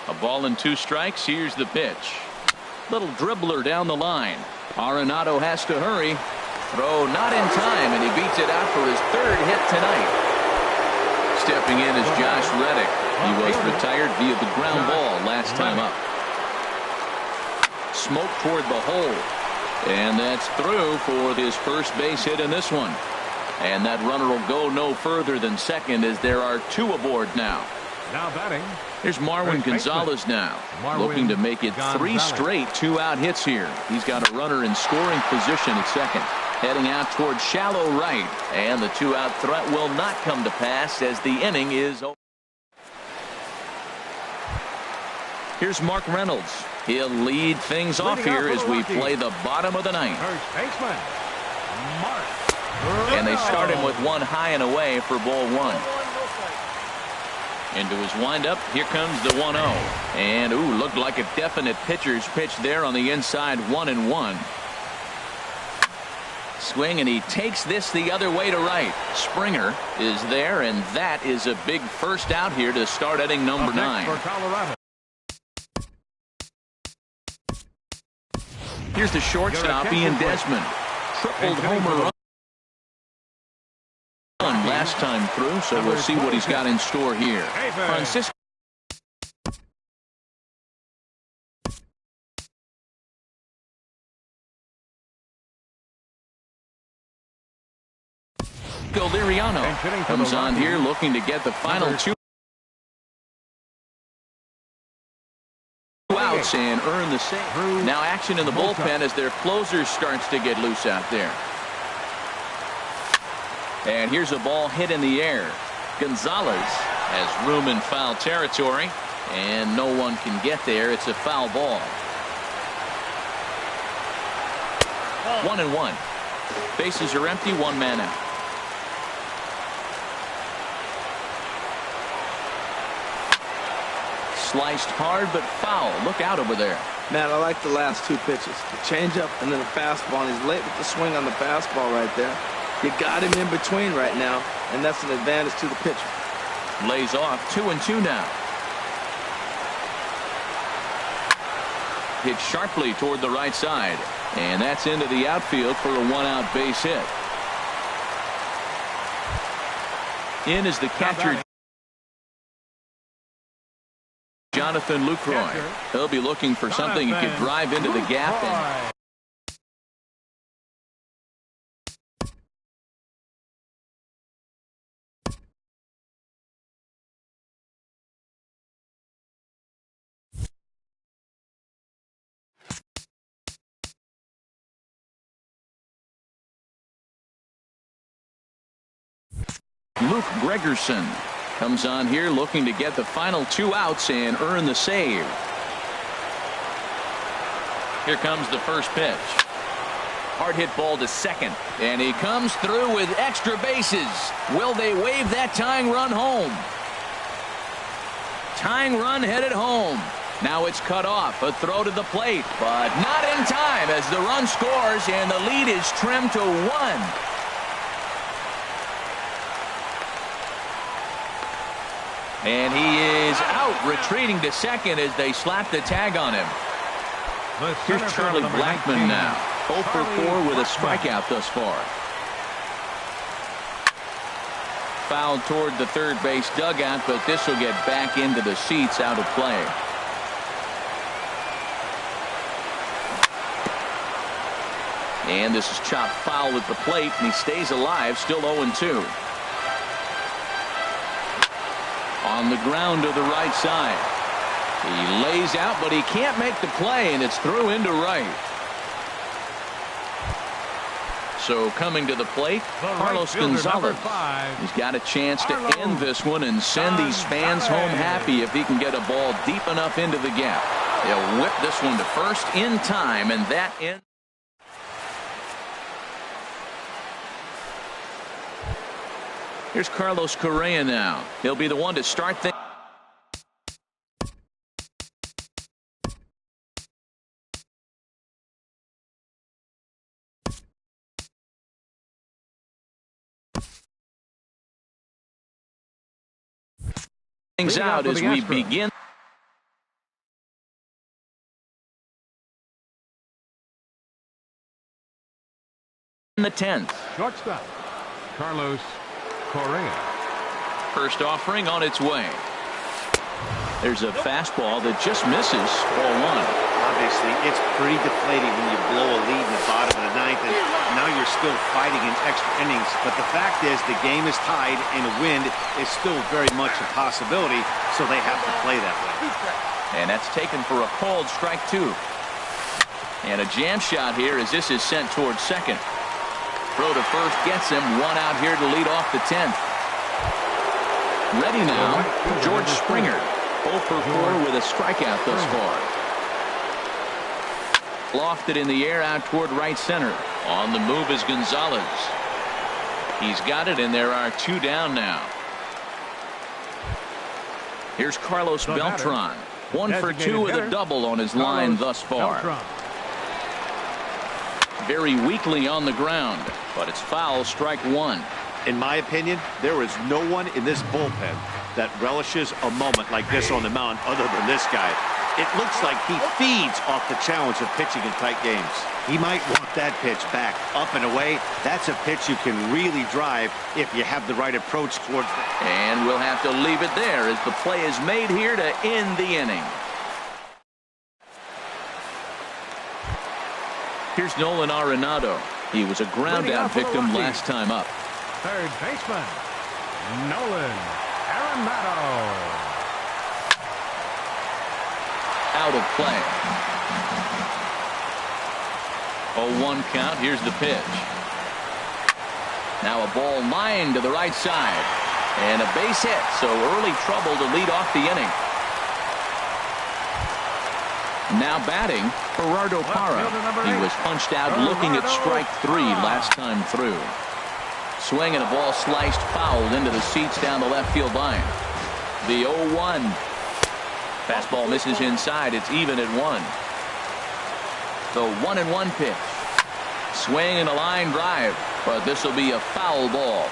A ball and 2 strikes. Here's the pitch. Little dribbler down the line. Arenado has to hurry. Throw not in time, and he beats it out for his 3rd hit tonight. Stepping in is Josh Reddick. He was retired via the ground ball last time up. Smoke toward the hole. And that's through for his first base hit in this one. And that runner will go no further than second as there are 2 aboard now.
Now batting.
Here's Marwin Gonzalez now. Looking to make it 3 straight 2-out hits here. He's got a runner in scoring position at second. Heading out toward shallow right. And the 2-out threat will not come to pass as the inning is over. Here's Mark Reynolds. He'll lead things off here as we play the bottom of the 9th.
First baseman, Mark.
And they start him with 1 high and away for ball 1. Into his windup. Here comes the 1-0. And ooh, looked like a definite pitcher's pitch there on the inside. 1-1. Swing, and he takes this the other way to right. Springer is there, and that is a big first out here to start inning number 9.
For Colorado.
Here's the shortstop, Ian Desmond. Tripled homer run last time through, so we'll see what he's got in store here. Francisco Liriano comes on here looking to get the final 2 outs and earn the save. Now action in the bullpen as their closer starts to get loose out there. And here's a ball hit in the air. Gonzalez has room in foul territory, and no one can get there. It's a foul ball. 1-1. Bases are empty, 1 man out. Sliced hard but foul. Look out over there.
Man, I like the last 2 pitches. The changeup and then the fastball. And he's late with the swing on the fastball right there. You got him in between right now, and that's an advantage to the pitcher.
Lays off. 2-2 now. Hit sharply toward the right side, and that's into the outfield for a 1-out base hit. In is the catcher, Jonathan Lucroy. He'll be looking for something he could drive into the gap and Luke Gregerson comes on here looking to get the final 2 outs and earn the save. Here comes the first pitch. Hard hit ball to second. And he comes through with extra bases. Will they wave that tying run home? Tying run headed home. Now it's cut off. A throw to the plate, but not in time as the run scores and the lead is trimmed to 1. And he is out, retreating to second as they slap the tag on him. Here's Charlie Blackmon now. 0 for 4 with a strikeout thus far. Foul toward the third base dugout, but this will get back into the seats out of play. And this is chopped foul at the plate, and he stays alive, still 0-2. On the ground to the right side. He lays out, but he can't make the play, and it's through into right. So coming to the plate, Carlos Gonzalez. He's got a chance to end this one and send these fans home happy if he can get a ball deep enough into the gap. He'll whip this one to first in time, and that ends. Here's Carlos Correa now. He'll be the one to start things. Out as we begin in the 10th.
Shortstop Carlos Correa.
First offering on its way. There's a fastball that just misses. Ball 1.
Obviously, it's pretty deflating when you blow a lead in the bottom of the 9th, and now you're still fighting in extra innings. But the fact is, the game is tied, and a win is still very much a possibility, so they have to play that way.
And that's taken for a called strike 2. And a jam shot here as this is sent towards second. Throw to first gets him. 1 out here to lead off the 10th. Ready now, George Springer. 0 for 4 with a strikeout thus far. Lofted in the air out toward right center. On the move is Gonzalez. He's got it, and there are 2 down now. Here's Carlos Beltran. 1 for 2 with a double on his line thus far. Very weakly on the ground, but it's foul, strike 1.
In my opinion, there is no one in this bullpen that relishes a moment like this on the mound other than this guy. It looks like he feeds off the challenge of pitching in tight games. He might want that pitch back, up and away. That's a pitch you can really drive if you have the right approach towards it.
And we'll have to leave it there as the play is made here to end the inning. Here's Nolan Arenado. He was a ground-out victim last time up.
Third baseman, Nolan Arenado.
Out of play. 0-1 count. Here's the pitch. Now a ball lined to the right side. And a base hit, so early trouble to lead off the inning. Now batting, Gerardo Parra. He was punched out looking at strike 3 last time through. Swing and a ball sliced foul into the seats down the left field line. The 0-1. Fastball misses inside. It's even at 1. The 1-1 pitch. Swing and a line drive, but this will be a foul ball.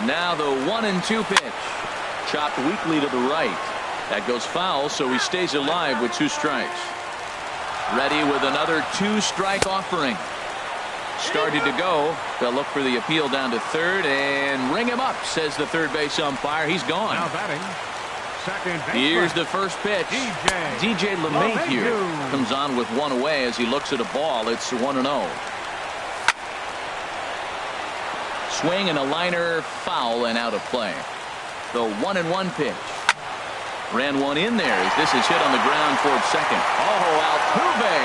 Now the 1-2 pitch. Chopped weakly to the right. That goes foul, so he stays alive with 2 strikes. Ready with another 2-strike offering. Started to go. They'll look for the appeal down to third and ring him up, says the third base umpire. He's gone.
Now batting, second baseman.
Here's the first pitch. DJ LeMahieu comes on with 1 away as he looks at a ball. It's 1-0. Swing and a liner, foul and out of play. The 1-1 pitch. Ran one in there as this is hit on the ground towards second. Oh, Altuve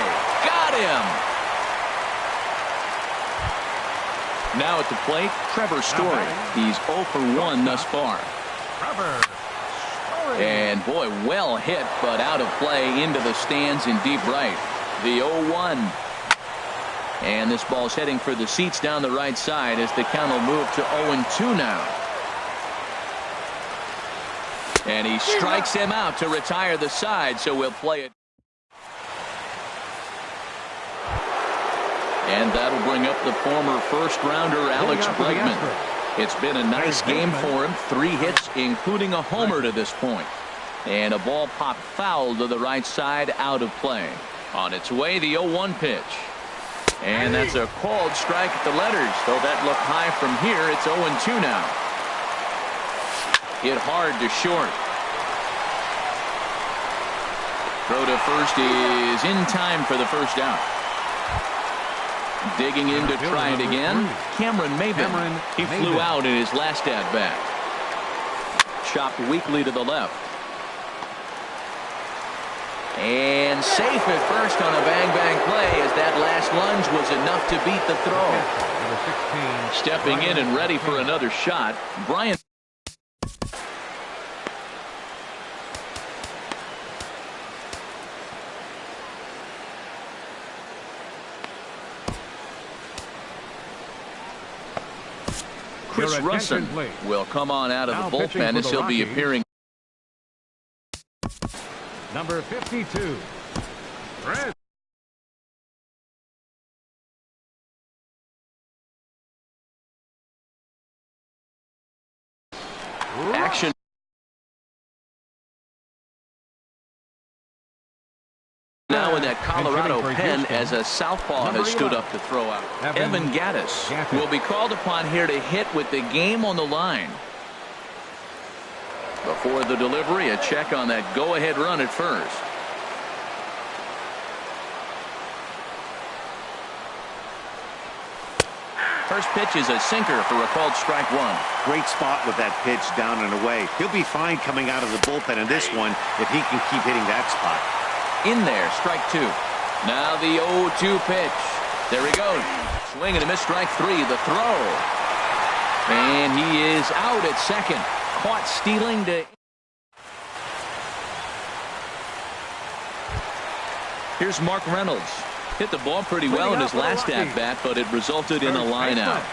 got him. Now at the plate, Trevor Story. He's 0 for 1 thus far.
Trevor Story.
And boy, well hit, but out of play into the stands in deep right. The 0-1. And this ball's heading for the seats down the right side as the count will move to 0-2 now. And he strikes him out to retire the side, so we'll play it. And that'll bring up the former first-rounder Alex Bregman. It's been a nice game for him. 3 hits, including a homer to this point. And a ball popped foul to the right side, out of play. On its way, the 0-1 pitch. And that's a called strike at the letters. Though that looked high from here, it's 0-2 now. Hit hard to short. Throw to first is in time for the first out. Digging in to try it again, Cameron Maybin. He flew out in his last at-bat. Chopped weakly to the left. And safe at first on a bang-bang play as that last lunge was enough to beat the throw. Stepping in and ready for another shot, Brian. Chris Russin will come on out of the bullpen as he'll be appearing.
Number 52. Red.
Action. Now in that Colorado pen as a southpaw has stood up to throw out. Evan Gattis will be called upon here to hit with the game on the line. Before the delivery, a check on that go-ahead run at first. First pitch is a sinker for a called strike 1.
Great spot with that pitch down and away. He'll be fine coming out of the bullpen in this one if he can keep hitting that spot.
In there, strike 2. Now the 0-2 pitch. There he goes. Swing and a miss, strike 3. The throw. And he is out at second. Caught stealing to. Here's Mark Reynolds. Hit the ball pretty well in his last at-bat, but it resulted in a line out.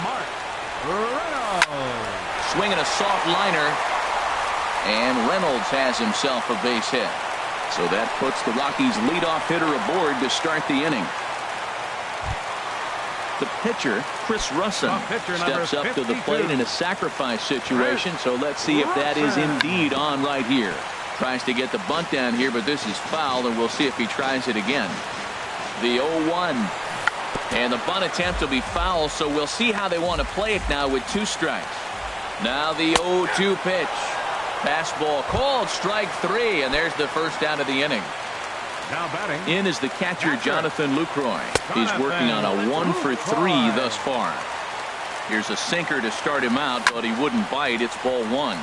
Mark Reynolds.
Swinging a soft liner. And Reynolds has himself a base hit. So that puts the Rockies' leadoff hitter aboard to start the inning. The pitcher, Chris Russin, steps up to the plate in a sacrifice situation. So let's see if that is indeed on right here. Tries to get the bunt down here, but this is foul, and we'll see if he tries it again. The 0-1. And the bunt attempt will be foul, so we'll see how they want to play it now with 2 strikes. Now the 0-2 pitch. Fastball called, strike 3, and there's the first out of the inning.
Now batting.
In is the catcher, Jonathan Lucroy. He's working on a 1 for 3 thus far. Here's a sinker to start him out, but he wouldn't bite. It's ball 1.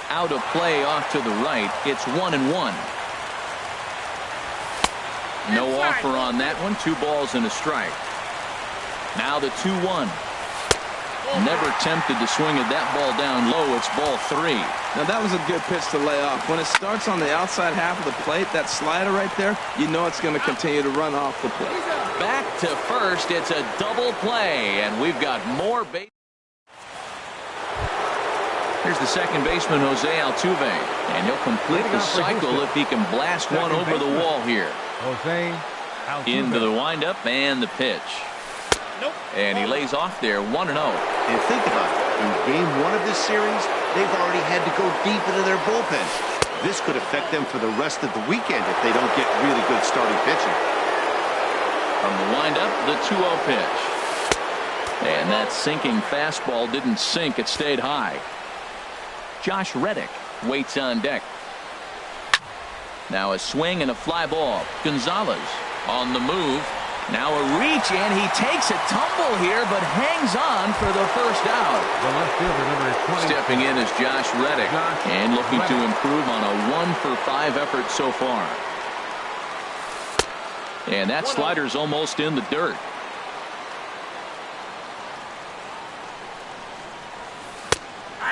Out of play off to the right. It's 1-1. No offer on that one. 2 balls and a strike. Now the 2-1. Never tempted to swing at that ball down low. It's ball 3.
Now that was a good pitch to lay off. When it starts on the outside half of the plate, that slider right there, you know it's going to continue to run off the plate.
Back to first. It's a double play, and we've got more base. Here's the second baseman, Jose Altuve, and he'll complete the cycle if he can blast one over the wall here.
Jose Altuve.
Into the windup and the pitch. And he lays off there, 1-0.
And think about it. In game 1 of this series, they've already had to go deep into their bullpen. This could affect them for the rest of the weekend if they don't get really good starting pitching.
From the windup, the 2-0 pitch. And that sinking fastball didn't sink. It stayed high. Josh Reddick waits on deck. Now a swing and a fly ball. Gonzalez on the move. Now a reach, and he takes a tumble here, but hangs on for the first out.
The left fielder, number 20.
Stepping in is Josh Reddick, and looking to improve on a 1 for 5 effort so far. And that slider's almost in the dirt.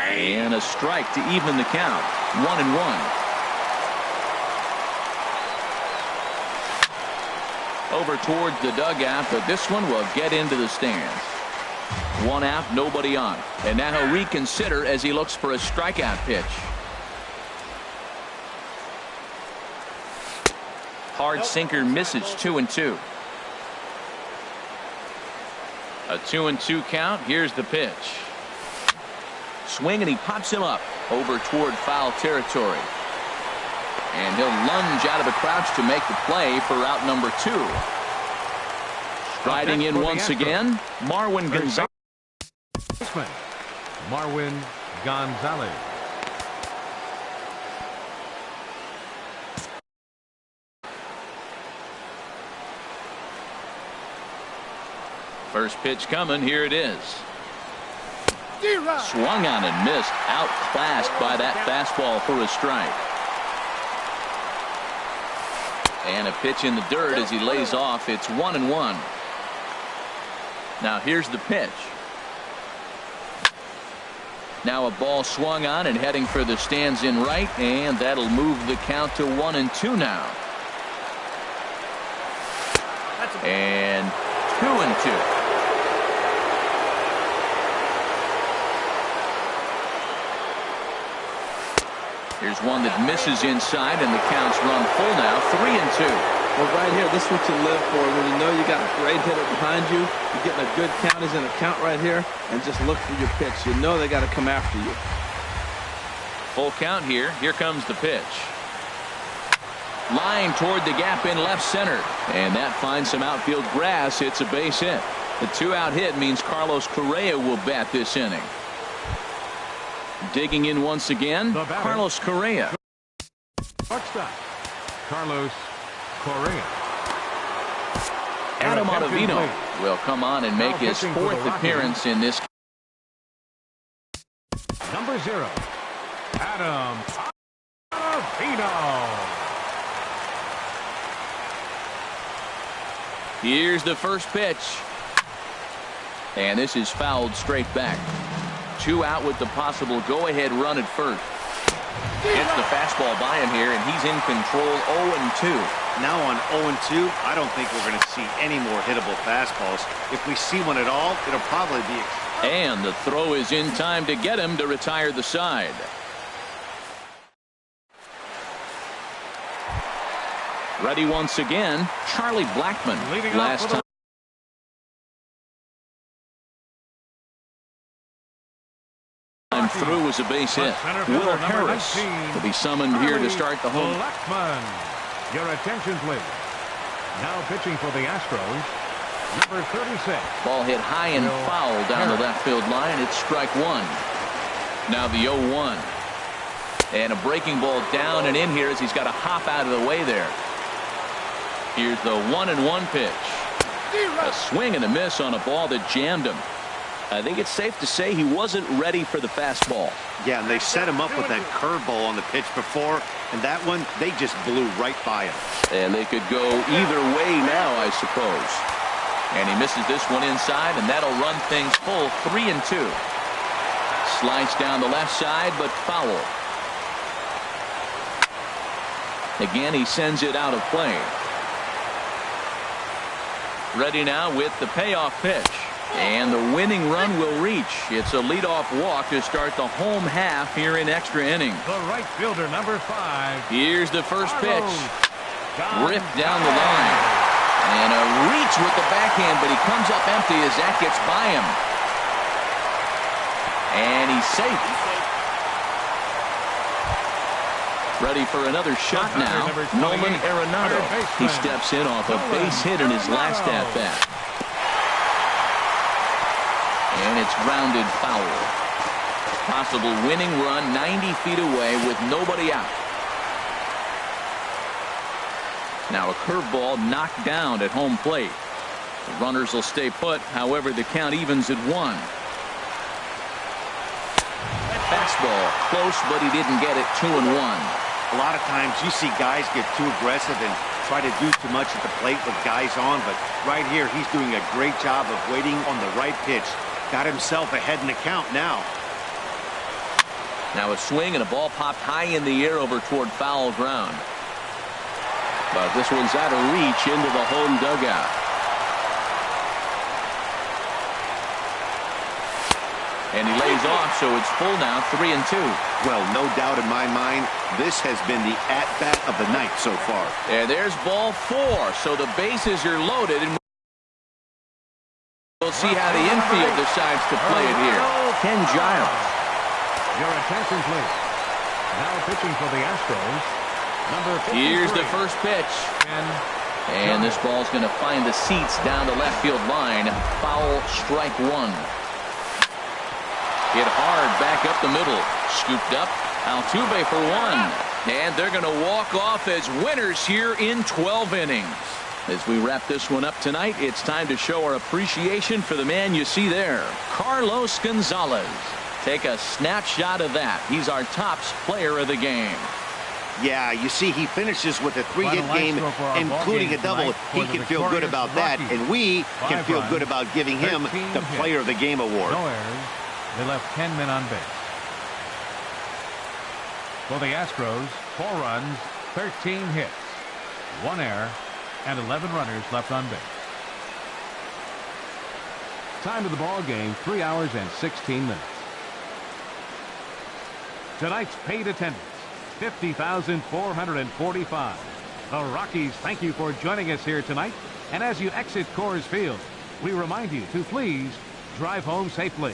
And a strike to even the count. 1-1. Over towards the dugout, but this one will get into the stands. One out, nobody on. And now he'll reconsider as he looks for a strikeout pitch. Hard sinker misses. 2-2. A 2-2 count. Here's the pitch. Swing, and he pops him up over toward foul territory. And he'll lunge out of the crouch to make the play for out number 2. Striding in once again, Marwin Gonzalez.
Marwin Gonzalez.
First pitch coming. Here it is. Swung on and missed. Outclassed by that fastball for a strike. And a pitch in the dirt as he lays off. It's 1-1. Now here's the pitch. Now a ball swung on and heading for the stands in right, and that'll move the count to 1-2 now. And 2-2. Here's one that misses inside, and the count's run full now. 3-2.
Well, right here, this is what you live for. When you know you got a great hitter behind you, you're getting a good count. He's in a count right here, and just look for your pitch. You know they got to come after you.
Full count here. Here comes the pitch. Line toward the gap in left center, and that finds some outfield grass. It's a base hit. The 2-out hit means Carlos Correa will bat this inning. Digging in once again, Carlos Correa.
Shortstop, Carlos Correa.
Adam Ottavino will come on and make his 4th appearance in this.
Number 0, Adam Ottavino.
Here's the first pitch. And this is fouled straight back. 2 out with the possible go-ahead run at first. Gets the fastball by him here, and he's in control. 0-2.
Now on 0-2, I don't think we're going to see any more hittable fastballs. If we see one at all, it'll probably be.
And the throw is in time to get him to retire the side. Ready once again, Charlie Blackmon. Last time. Through was a base hit. Will Harris will be summoned here to start the home.
Blackmon. Your attention, please. Now pitching for the Astros, number 36.
Ball hit high and foul down the left field line. It's strike 1. Now the 0-1. And a breaking ball down and in here as he's got to hop out of the way there. Here's the 1-1 pitch. A swing and a miss on a ball that jammed him.
I think it's safe to say he wasn't ready for the fastball.
Yeah, and they set him up with that curveball on the pitch before, and that one, they just blew right by him.
And they could go either way now, I suppose. And he misses this one inside, and that'll run things full. 3-2. Slides down the left side, but foul. Again, he sends it out of play. Ready now with the payoff pitch. And the winning run will reach. It's a leadoff walk to start the home half here in extra innings.
The right fielder, number 5.
Here's the first pitch. Ripped down the line. And a reach with the backhand, but he comes up empty as that gets by him. And he's safe. Ready for another shot now. Nolan Arenado. He steps in off a base hit in his last at-bat. And it's grounded foul. Possible winning run 90 feet away with nobody out. Now a curveball knocked down at home plate. The runners will stay put. However, the count evens at 1. Fastball close, but he didn't get it. 2-1.
A lot of times you see guys get too aggressive and try to do too much at the plate with guys on, but right here he's doing a great job of waiting on the right pitch. Got himself ahead in the count now.
Now a swing and a ball popped high in the air over toward foul ground. But this one's out of reach into the home dugout. And he lays off, so it's full now, 3-2.
Well, no doubt in my mind, this has been the at-bat of the night so far.
And there's ball 4, so the bases are loaded, and we'll see how the infield decides to play it here. Ken Giles.
Your attention, please. Now pitching for the Astros, number 53.
Here's the first pitch. And this ball's going to find the seats down the left field line. Foul, strike 1. Hit hard back up the middle. Scooped up. Altuve for 1. And they're going to walk off as winners here in 12 innings. As we wrap this one up tonight, it's time to show our appreciation for the man you see there, Carlos Gonzalez. Take a snapshot of that. He's our tops player of the game.
Yeah, you see, he finishes with a 3-hit game, including a double. He can feel good about that, and we can feel good about giving him the Player of the Game award.
No errors. They left 10 men on base. For the Astros, 4 runs, 13 hits, 1 error, and 11 runners left on base. Time of the ball game, 3 hours and 16 minutes. Tonight's paid attendance, 50,445. The Rockies thank you for joining us here tonight. And as you exit Coors Field, we remind you to please drive home safely.